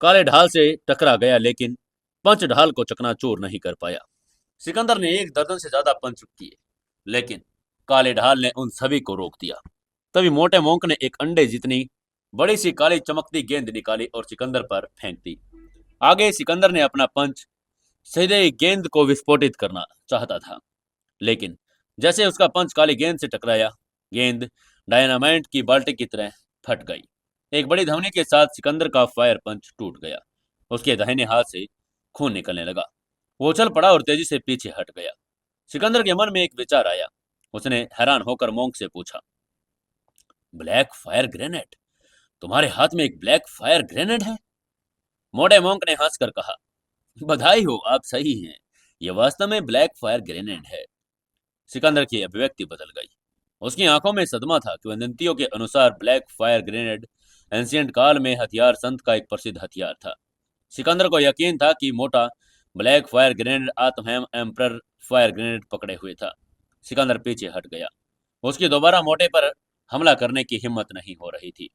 काले ढाल से टकरा गया, लेकिन पंच ढाल को चकनाचूर नहीं कर पाया। सिकंदर ने एक दर्जन से ज्यादा पंच किए, लेकिन काले ढाल ने उन सभी को रोक दिया। तभी मोटे मोंक ने एक अंडे जितनी बड़ी सी काली चमकती गेंद निकाली और सिकंदर पर फेंक दी। आगे सिकंदर ने अपना पंच सीधे गेंद को विस्फोटित करना चाहता था, लेकिन जैसे उसका पंच काली गेंद से टकराया, गेंद डायनामाइट की बाल्टी की तरह फट गई। एक बड़ी ध्वनि के साथ सिकंदर का फायर पंच टूट गया। उसके दाहिने हाथ से खून निकलने लगा। वो उछल पड़ा और तेजी से पीछे हट गया। सिकंदर के मन में एक विचार आया। उसने हैरान होकर मोंक से पूछा, ब्लैक फायर ग्रेनेड? तुम्हारे हाथ में एक ब्लैक फायर ग्रेनेड है? मोटे मोंक ने हंसकर कहा, बधाई हो, आप सही हैं। यह वास्तव में ब्लैक फायर ग्रेनेड है। सिकंदर की अभिव्यक्ति बदल गई। उसकी आंखों में सदमा था कि वदंतियों के अनुसार ब्लैक फायर ग्रेनेड एंशियंट काल में हथियार संत का एक प्रसिद्ध हथियार था। सिकंदर को यकीन था कि मोटा ब्लैक फायर ग्रेनेड आत्महैम एम्परर फायर ग्रेनेड पकड़े हुए था। सिकंदर पीछे हट गया। उसकी दोबारा मोटे पर हमला करने की हिम्मत नहीं हो रही थी।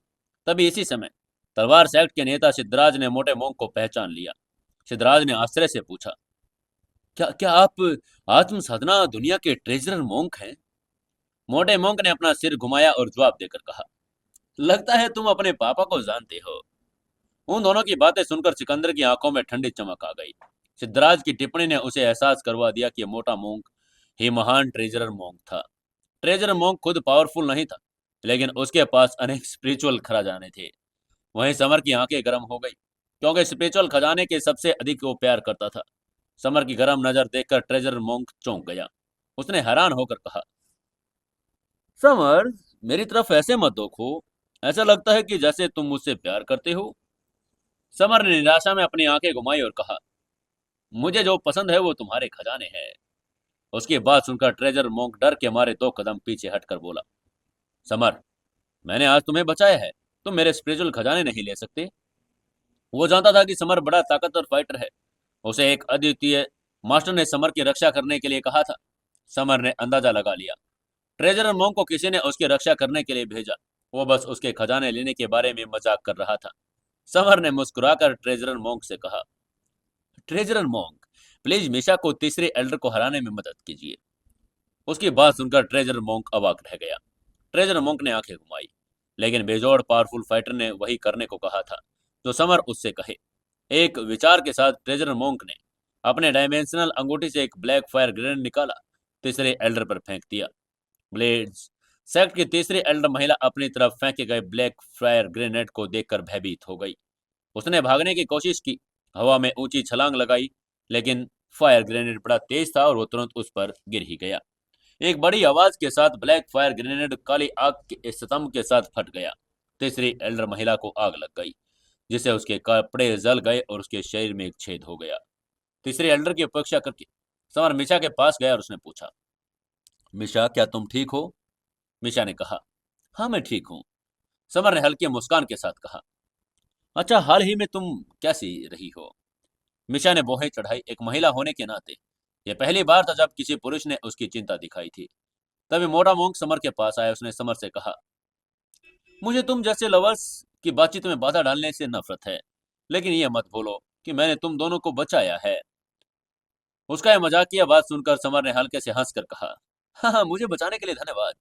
तभी इसी समय तलवार सेक्ट के नेता सिद्धराज ने मोटे मोंक को पहचान लिया। सिद्धराज ने आश्चर्य से पूछा, क्या क्या आप आत्म साधना दुनिया के ट्रेजरर मोंक हैं? मोटे मोंक ने अपना सिर घुमाया और जवाब देकर कहा, लगता है तुम अपने पापा को जानते हो। उन दोनों की बातें सुनकर सिकंदर की आंखों में ठंडी चमक आ गई। सिद्धराज की टिप्पणी ने उसे एहसास करवा दिया कि मोटा मोंक ही महान ट्रेजरर मोंक था। ट्रेजरर मोंक खुद पावरफुल नहीं था, लेकिन उसके पास अनेक स्पिरिचुअल खजाने थे। वहीं समर की आंखें गर्म हो गई, क्योंकि स्पिरिचुअल खजाने के सबसे अधिक वो प्यार करता था। समर की गर्म नजर देखकर ट्रेजरर मोंक चौंक गया। उसने हैरान होकर कहा, समर, मेरी तरफ ऐसे मत देखो। ऐसा लगता है कि जैसे तुम मुझसे प्यार करते हो। समर ने निराशा में अपनी आंखें घुमाई और कहा, मुझे जो पसंद है वो तुम्हारे खजाने हैं। उसकी बात सुनकर ट्रेजर मोंक डर के मारे 2 कदम पीछे हटकर बोला, समर, मैंने आज तुम्हें बचाया है, तुम मेरे स्पिरिचुअल खजाने नहीं ले सकते। वो जानता था कि समर बड़ा ताकतवर फाइटर है। उसे एक अद्वितीय मास्टर ने समर की रक्षा करने के लिए कहा था। समर ने अंदाजा लगा लिया, ट्रेजरर मोंक को किसी ने उसकी रक्षा करने के लिए भेजा। वो बस उसके खजाने लेने के बारे में मजाक कर रहा था। समर ने मुस्कुराकर ट्रेजरर मोंक से कहा, ट्रेजरर मोंक, प्लीज मिशा को तीसरे एल्डर को हराने में मदद कीजिए। उसकी बात सुनकर ट्रेजरर मोंक अवाक रह गया। ट्रेजरर मोंक ने आंखें घुमाई, लेकिन बेजोड़ पावरफुल फाइटर ने वही करने को कहा था जो समर उससे कहे। एक विचार के साथ ट्रेजरर मोंक ने अपने डायमेंशनल अंगूठी से एक ब्लैक फायर ग्रेनेड निकाला, तीसरे एल्डर पर फेंक दिया। ब्लेड्स सेक्ट की तीसरी एल्डर महिला अपनी तरफ फेंके गए ब्लैक फायर ग्रेनेड को देखकर भयभीत हो गई। उसने भागने की कोशिश की, हवा में ऊंची छलांग लगाई, लेकिन फायर ग्रेनेड बड़ा तेज था और वो तुरंत उस पर गिर ही गया। एक बड़ी आवाज के साथ ब्लैक फायर ग्रेनेड काली आग के स्तंभ के साथ फट गया। तीसरी एल्डर महिला को आग लग गई, जिससे उसके कपड़े जल गए और उसके शरीर में एक छेद हो गया। तीसरे एल्डर की अपेक्षा करके समर मिशा के पास गया और उसने पूछा, मिशा, क्या तुम ठीक हो? मिशा ने कहा, हाँ मैं ठीक हूँ। समर ने हल्की मुस्कान के साथ कहा, अच्छा, हाल ही में तुम कैसी रही हो? मिशा ने बोहें चढ़ाई। एक महिला होने के नाते यह पहली बार था जब किसी पुरुष ने उसकी चिंता दिखाई थी। तभी मोटा मोंक समर के पास आया। उसने समर से कहा, मुझे तुम जैसे लवर्स की बातचीत में बाधा डालने से नफरत है, लेकिन यह मत भूलो कि मैंने तुम दोनों को बचाया है। उसका यह मजाकिया बात सुनकर समर ने हल्के से हंसकर कहा, हाँ हाँ, मुझे बचाने के लिए धन्यवाद।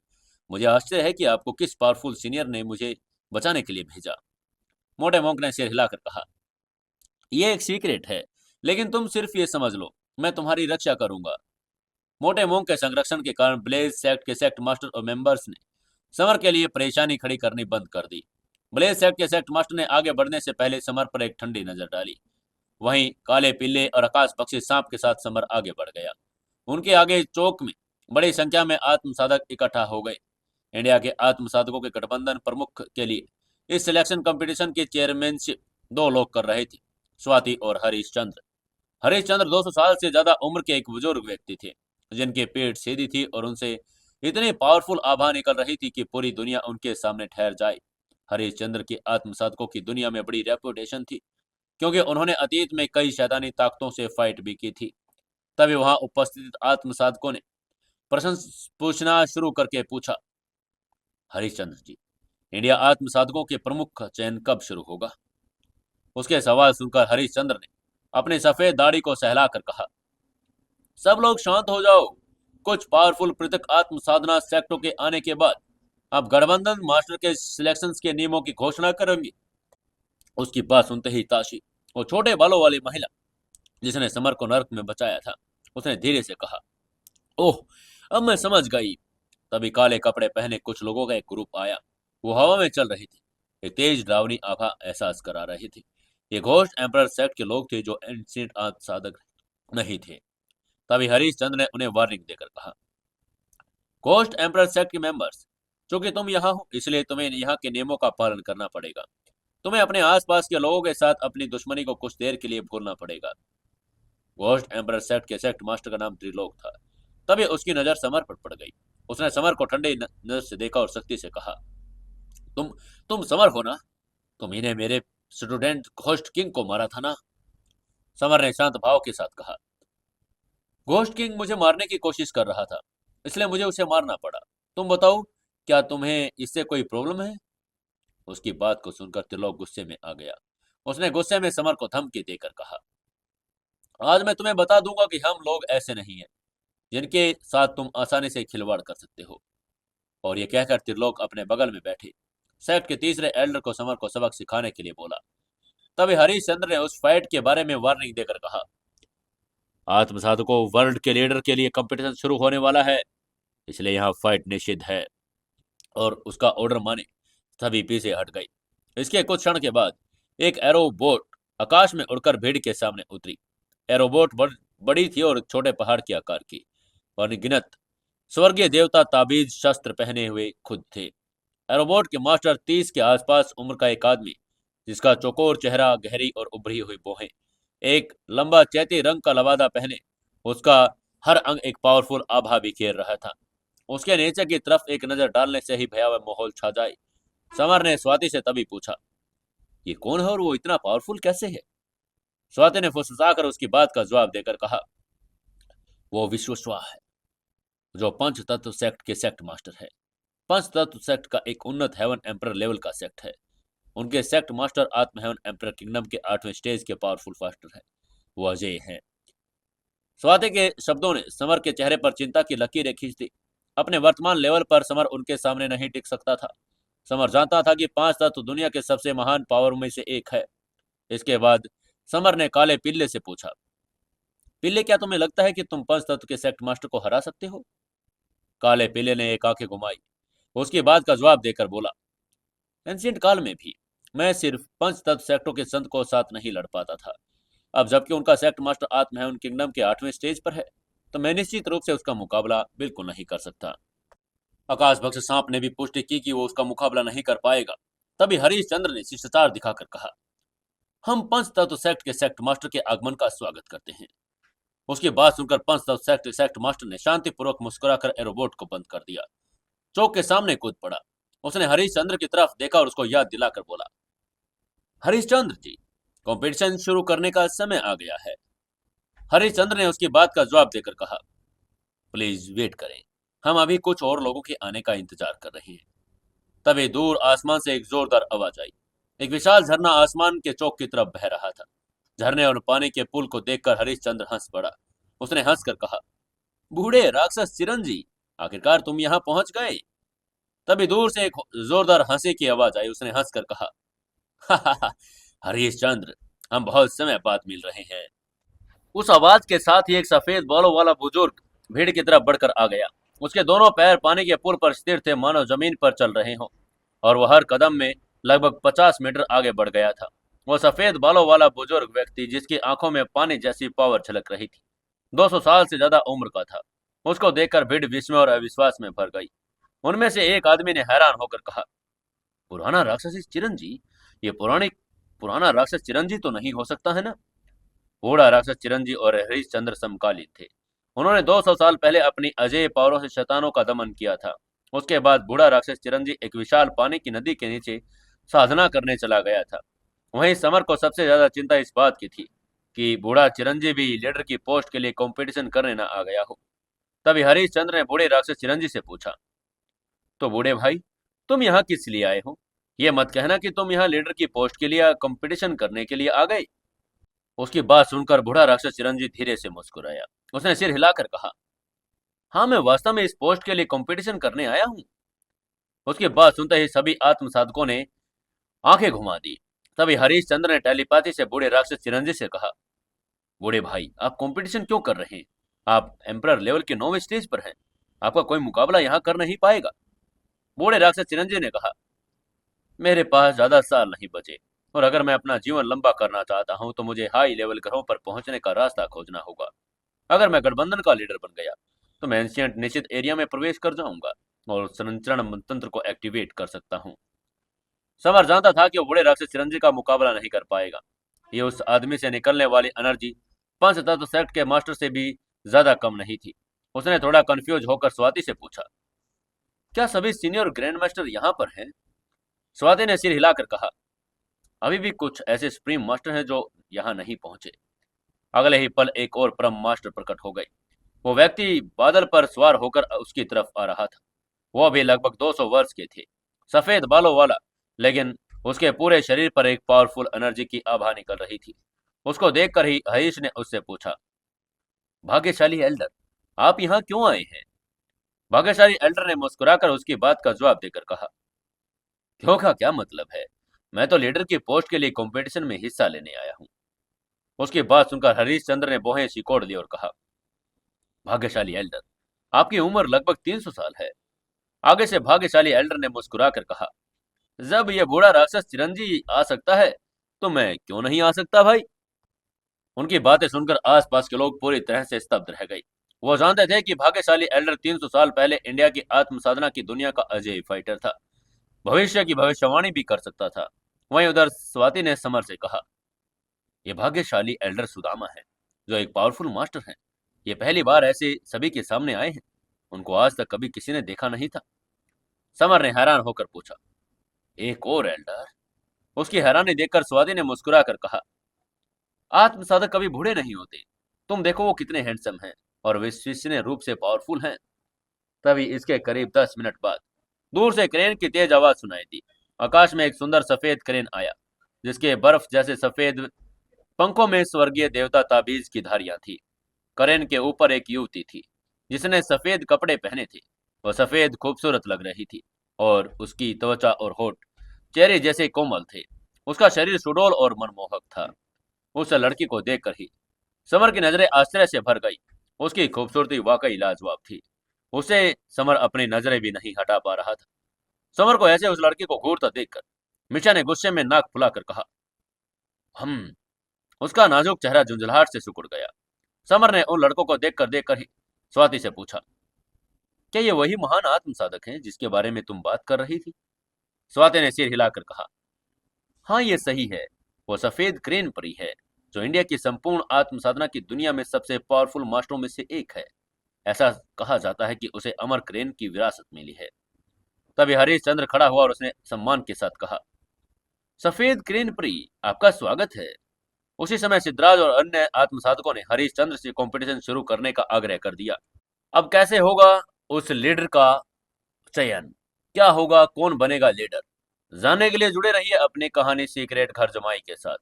मुझे आश्चर्य है कि आपको किस पावरफुल सीनियर ने मुझे बचाने के लिए भेजा। मोटे मोंक ने सिर हिलाकर कहा, यह एक सीक्रेट है, लेकिन तुम सिर्फ ये समझ लो, मैं तुम्हारी रक्षा करूंगा। मोटे मूंग के संरक्षण के कारण ब्लेज सेक्ट के सेक्ट मास्टर और मेंबर्स ने समर के लिए परेशानी खड़ी करनी बंद कर दी। ब्लेज सेक्ट के सेक्ट मास्टर ने आगे बढ़ने से पहले समर पर एक ठंडी नजर डाली। वहीं काले पिल्ले और आकाश पक्षी सांप के साथ समर आगे बढ़ गया। उनके आगे चौक में बड़ी संख्या में आत्मसाधक इकट्ठा हो गए। इंडिया के आत्मसाधकों के गठबंधन प्रमुख के लिए इस सिलेक्शन कंपटीशन की चेयरमैनशिप दो लोग कर रहे थे, स्वाति और हरीश चंद्र। हरीश चंद्र 200 साल से ज्यादा उम्र के एक बुजुर्ग व्यक्ति थे, जिनकी पीठ सीधी थी और उनसे इतनी पावरफुल आभा निकल रही थी कि पूरी दुनिया उनके सामने ठहर जाए। हरीश चंद्र की आत्मसाधकों की दुनिया में बड़ी रेपुटेशन थी, क्योंकि उन्होंने अतीत में कई शैतानी ताकतों से फाइट भी की थी। तभी वहां उपस्थित आत्मसाधकों ने प्रश्न पूछना शुरू करके पूछा, हरिश्चंद्र जी, इंडिया आत्मसाधकों के प्रमुख का चयन कब शुरू होगा? उसके सवाल सुनकर हरिश्चंद्र ने अपनी सफेद दाढ़ी को सहलाकर कहा, सब लोग शांत हो जाओ। कुछ पावरफुल पृथक आत्म साधना सेक्टों के आने के बाद अब गठबंधन मास्टर के सिलेक्शंस के नियमों की घोषणा करेंगे। उसकी बात सुनते ही ताशी, वो छोटे बालों वाली महिला जिसने समर को नर्क में बचाया था, उसने धीरे से कहा, ओह, अब मैं समझ गई। तभी काले कपड़े पहने कुछ लोगों का एक ग्रुप आया। वो हवा में चल रही थी, एक तेज डरावनी आभा एहसास करा रही थी। ये घोस्ट एम्परर सेक्ट के लोग थे जो एंशिएंट साधक नहीं थे। तभी हरीश चंद्र ने उन्हें वार्निंग देकर कहा, घोस्ट एम्परर सेक्ट के मेंबर्स, चूंकि तुम यहाँ हो इसलिए तुम्हें यहाँ के नियमों का पालन करना पड़ेगा। तुम्हें अपने आसपास के लोगों के साथ अपनी दुश्मनी को कुछ देर के लिए भूलना पड़ेगा। घोस्ट एम्परर सेक्ट के सेक्ट मास्टर का नाम त्रिलोक था। तभी उसकी नजर समर पर पड़ गई। उसने समर को ठंडी नजर से देखा और सख्ती से कहा, तुम समर हो ना? तुम इन्हें मेरे स्टूडेंट घोस्ट किंग को मारा था ना? समर ने शांत भाव के साथ कहा, घोस्ट किंग मुझे मारने की कोशिश कर रहा था, इसलिए मुझे उसे मारना पड़ा। तुम बताओ, क्या तुम्हें इससे कोई प्रॉब्लम है? उसकी बात को सुनकर त्रिलोक गुस्से में आ गया। उसने गुस्से में समर को धमकी देकर कहा, आज मैं तुम्हें बता दूंगा कि हम लोग ऐसे नहीं हैं जिनके साथ तुम आसानी से खिलवाड़ कर सकते हो। और ये कहकर त्रिलोक अपने बगल में बैठे सेक्ट के तीसरे एल्डर को समर को सबक सिखाने के लिए बोला। तभी हरीश चंद्र ने उस फाइट के बारे में वार्निंग देकर कहा, आत्मसाधकों, वर्ल्ड के लीडर के लिए कंपटीशन शुरू होने वाला है, इसलिए यहाँ फाइट निषिद्ध है। और उसका ऑर्डर माने सभी पीछे हट गई। इसके कुछ क्षण के बाद एक एरोबोट आकाश में उड़कर भीड़ के सामने उतरी। एरोबोट बड़ी थी और छोटे पहाड़ के आकार की। अनगिनत स्वर्गीय देवता ताबीज शस्त्र पहने हुए खुद थे। एरोबोट के मास्टर 30 के आसपास उम्र का एक आदमी, जिसका चौकोर चेहरा, गहरी और उभरी हुई भौहें, एक लंबा चैती रंग का लवादा पहने, उसका हर अंग एक पावरफुल आभा बिखेर रहा था। उसके नीचे की तरफ एक नजर डालने से ही भयावह माहौल छा जाए। समर ने स्वाति से तभी पूछा, ये कौन है और वो इतना पावरफुल कैसे है? स्वाति ने फुसफुसाकर उसकी बात का जवाब देकर कहा, वो विश्वस्वा है जो पंच तत्व सेक्ट के सेक्ट मास्टर है। पंच तत्व सेक्ट का एक उन्नत हेवन एम्परर लेवल का सेक्ट है। उनके सेक्ट मास्टर आत्म हेवन एम्परर किंगडम के 8वें स्टेज के पावरफुल फास्टर है। वो अजय हैं। स्वाति के शब्दों ने समर के चेहरे पर चिंता की लकीरें खींच दी। अपने वर्तमान लेवल पर समर उनके सामने नहीं टिक सकता था। समर जानता था कि पांच तत्व दुनिया के सबसे महान पावर में से एक है। इसके बाद समर ने काले पिल्ले से पूछा, पिल्ले, क्या तुम्हें लगता है कि तुम पंच तत्व के सेक्ट मास्टर को हरा सकते हो? काले पिल्ले ने एक आंखें घुमाई, उसकी बात का जवाब देकर बोला, एंशिएंट काल में भी मैं सिर्फ पंच तत्व सेक्टों के संत को साथ नहीं लड़ पाता था। अब जबकि उनका सेक्ट मास्टर आत्म हेवन किंगडम के 8वें स्टेज पर है, तो मैं निश्चित रूप से उसका मुकाबला बिल्कुल नहीं कर सकता। आकाश भक्त सांप ने भी पुष्टि की कि वो उसका मुकाबला नहीं कर पाएगा। तभी हरीश चंद्र ने शिष्टाचार दिखाकर कहा, हम पंच तत्व सेक्ट के सेक्ट मास्टर के आगमन का स्वागत करते हैं। उसकी बात सुनकर पंच तत्व सेक्ट मास्टर ने शांतिपूर्वक मुस्कुराकर एरोबोट को बंद कर दिया। चौक के सामने कूद पड़ा। उसने हरीश चंद्र की तरफ देखा और उसको याद दिलाकर बोला, हरीश चंद्र जी, कंपटीशन शुरू करने का समय आ गया है। हरीश चंद्र ने उसकी बात का जवाब देकर कहा, प्लीज वेट करें, हम अभी कुछ और लोगों के आने का इंतजार कर रहे हैं। तभी दूर आसमान से एक जोरदार आवाज आई। एक विशाल झरना आसमान के चौक की तरफ बह रहा था। झरने और पानी के पुल को देखकर हरीश चंद्र हंस पड़ा। उसने हंसकर कहा, बूढ़े राक्षस चिरंजी, आखिरकार तुम यहाँ पहुंच गए। तभी दूर से एक जोरदार हंसी की आवाज आई। उसने हंसकर कहा, हरीश चंद्र, हम बहुत समय बाद मिल रहे हैं। उस आवाज के साथ ही एक सफेद बालों वाला बुजुर्ग भीड़ की तरफ बढ़कर आ गया। उसके दोनों पैर पानी के पुल पर स्थिर थे, मानो जमीन पर चल रहे हों, और वह हर कदम में लगभग 50 मीटर आगे बढ़ गया था। वो सफेद बालों वाला बुजुर्ग व्यक्ति, जिसकी आंखों में पानी जैसी पावर झलक रही थी, 200 साल से ज्यादा उम्र का था। उसको देखकर भीड़ विस्मय और अविश्वास में भर गई। उनमें से एक आदमी ने हैरान होकर कहा, पुराना राक्षसी चिरंजी, ये पुराना राक्षस चिरंजी तो नहीं हो सकता है ना? बूढ़ा राक्षस चिरंजी और हरिश्चंद्र समकालीन थे। उन्होंने 200 साल पहले अपनी अजेय पावरों से शैतानों का दमन किया था। उसके बाद बूढ़ा राक्षस चिरंजी एक विशाल पानी की नदी के नीचे साधना करने चला गया था। वहीं समर को सबसे ज्यादा चिंता इस बात की थी कि बूढ़ा चिरंजी भी लीडर की पोस्ट के लिए कंपटीशन करने न आ गया हो। तभी हरिश्चंद्र ने बूढ़े राक्षस चिरंजी से पूछा, तो बूढ़े भाई, तुम यहाँ किस लिए आए हो? ये मत कहना कि तुम यहाँ लीडर की पोस्ट के लिए कंपटीशन करने के लिए आ गए। उसकी बात सुनकर बूढ़ा राक्षस चिरंजी धीरे से मुस्कुराया। उसने सिर हिलाकर कहा, हाँ, मैं वास्तव में इस पोस्ट के लिए कंपटीशन करने आया हूँ। उसकी बात सुनते ही सभी आत्म साधकों ने आंखें घुमा दी। तभी हरीश चंद्र ने टेलीपैथी से बूढ़े राक्षस चिरंजी से कहा, बूढ़े भाई, आप कंपटीशन क्यों कर रहे हैं? आप एम्परर लेवल के 9वें स्टेज पर हैं। आपका कोई मुकाबला यहाँ कर नहीं पाएगा। बूढ़े राक्षस चिरंजी ने कहा, मेरे पास ज्यादा साल नहीं बचे, और अगर मैं अपना जीवन लंबा करना चाहता हूँ तो मुझे हाई लेवल ग्रहों पर पहुंचने का रास्ता खोजना होगा। अगर मैं गठबंधन का लीडर बन गया तो मैं एंशियंट निश्चित एरिया में प्रवेश कर जाऊंगा और संचरण तंत्र को एक्टिवेट कर सकता हूँ। समर जानता था कि वो बूढ़े राक्षस चिरंजी का मुकाबला नहीं कर पाएगा। ये उस आदमी से निकलने वाली एनर्जी पंच तत्व सेक्ट के मास्टर से भी ज्यादा कम नहीं थी। उसने थोड़ा कंफ्यूज होकर स्वाति से पूछा, क्या सभी सीनियर ग्रैंड मास्टर यहाँ पर हैं? स्वाति ने सिर हिलाकर कहा, अभी भी कुछ ऐसे सुप्रीम मास्टर हैं जो यहाँ नहीं पहुंचे। अगले ही पल एक और परम मास्टर प्रकट हो गए। वो व्यक्ति बादल पर सवार होकर उसकी तरफ आ रहा था। वो भी लगभग 200 वर्ष के थे, सफेद बालों वाला, लेकिन उसके पूरे शरीर पर एक पावरफुल एनर्जी की आभा निकल रही थी। उसको देखकर ही हरीश ने उससे पूछा, भाग्यशाली एल्डर, आप यहाँ क्यों आए हैं? भाग्यशाली एल्डर ने मुस्कुराकर उसकी बात का जवाब देकर कहा, क्यों का क्या मतलब है? मैं तो लीडर की पोस्ट के लिए कंपटीशन में हिस्सा लेने आया हूँ। उसकी बात सुनकर हरीश चंद्र ने भौहें सिकोड़ ली और कहा, भाग्यशाली एल्डर, आपकी उम्र लगभग 300 साल है। आगे से भाग्यशाली एल्डर ने मुस्कुराकर कहा, जब ये बूढ़ा राक्षस चिरंजी आ सकता है तो मैं क्यों नहीं आ सकता भाई? उनकी बातें सुनकर आसपास के लोग पूरी तरह से स्तब्ध रह गए। वो जानते थे कि भाग्यशाली एल्डर 300 साल पहले इंडिया की आत्म साधना की दुनिया का अजय फाइटर था, भविष्य की भविष्यवाणी भी कर सकता था। वहीं उधर स्वाति ने समर से कहा, ये भाग्यशाली एल्डर सुदामा है, जो एक पावरफुल मास्टर हैं। ये पहली बार ऐसे सभी के सामने आए हैं। उनको आज तक कभी किसी ने देखा नहीं था। समर ने हैरान होकर पूछा, एक और एल्डर? उसकी हैरानी देखकर स्वाति ने मुस्कुराकर कहा, आत्म साधक कभी बूढ़े नहीं होते। तुम देखो वो कितने हैंडसम हैं और विश्वसनीय रूप से पावरफुल हैं। तभी इसके करीब 10 मिनट बाद दूर से क्रेन की तेज आवाज सुनाई दी। आकाश में एक सुंदर सफेद क्रेन आया, जिसके बर्फ जैसे सफेद पंखों में स्वर्गीय देवता ताबीज की धारियां थी। क्रेन के ऊपर एक युवती थी, जिसने सफेद कपड़े पहने थे। वह सफेद खूबसूरत लग रही थी, और उसकी त्वचा और होठ चेहरे जैसे कोमल थे। उसका शरीर सुडौल और मनमोहक था। उस लड़की को देखकर ही समर की नजरें आश्चर्य से भर गई। उसकी खूबसूरती वाकई लाजवाब थी। उसे समर अपनी नजरें भी नहीं हटा पा रहा था। समर को ऐसे उस लड़की को घूरता देखकर मिशा ने गुस्से में नाक फुलाकर कहा, हम। उसका नाजुक चेहरा झुंझलाहट से सिकुड़ गया। समर ने उन लड़कों को देखकर ही स्वाति से पूछा, क्या ये वही महान आत्म साधक हैं जिसके बारे में तुम बात कर रही थी? स्वाति ने सिर हिलाकर कहा, हाँ, ये सही है। वो सफेद क्रेन परी है, जो इंडिया की संपूर्ण आत्म साधना की दुनिया में सबसे पावरफुल मास्टरों में से एक है। ऐसा कहा जाता है कि उसे अमर क्रेन की विरासत मिली है। तभी हरीश चंद्र खड़ा हुआ और उसने सम्मान के साथ कहा, सफेद क्रेन परी, आपका स्वागत है। उसी समय सिद्धराज और अन्य आत्म साधकों ने हरीश चंद्र से कंपटीशन शुरू करने का आग्रह कर दिया। अब कैसे होगा उस लीडर का चयन? क्या होगा, कौन बनेगा लीडर? जानने के लिए जुड़े रहिए अपनी कहानी सीक्रेट घर जमाई के साथ।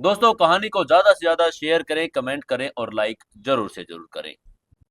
दोस्तों, कहानी को ज्यादा से ज्यादा शेयर करें, कमेंट करें और लाइक जरूर से जरूर करें।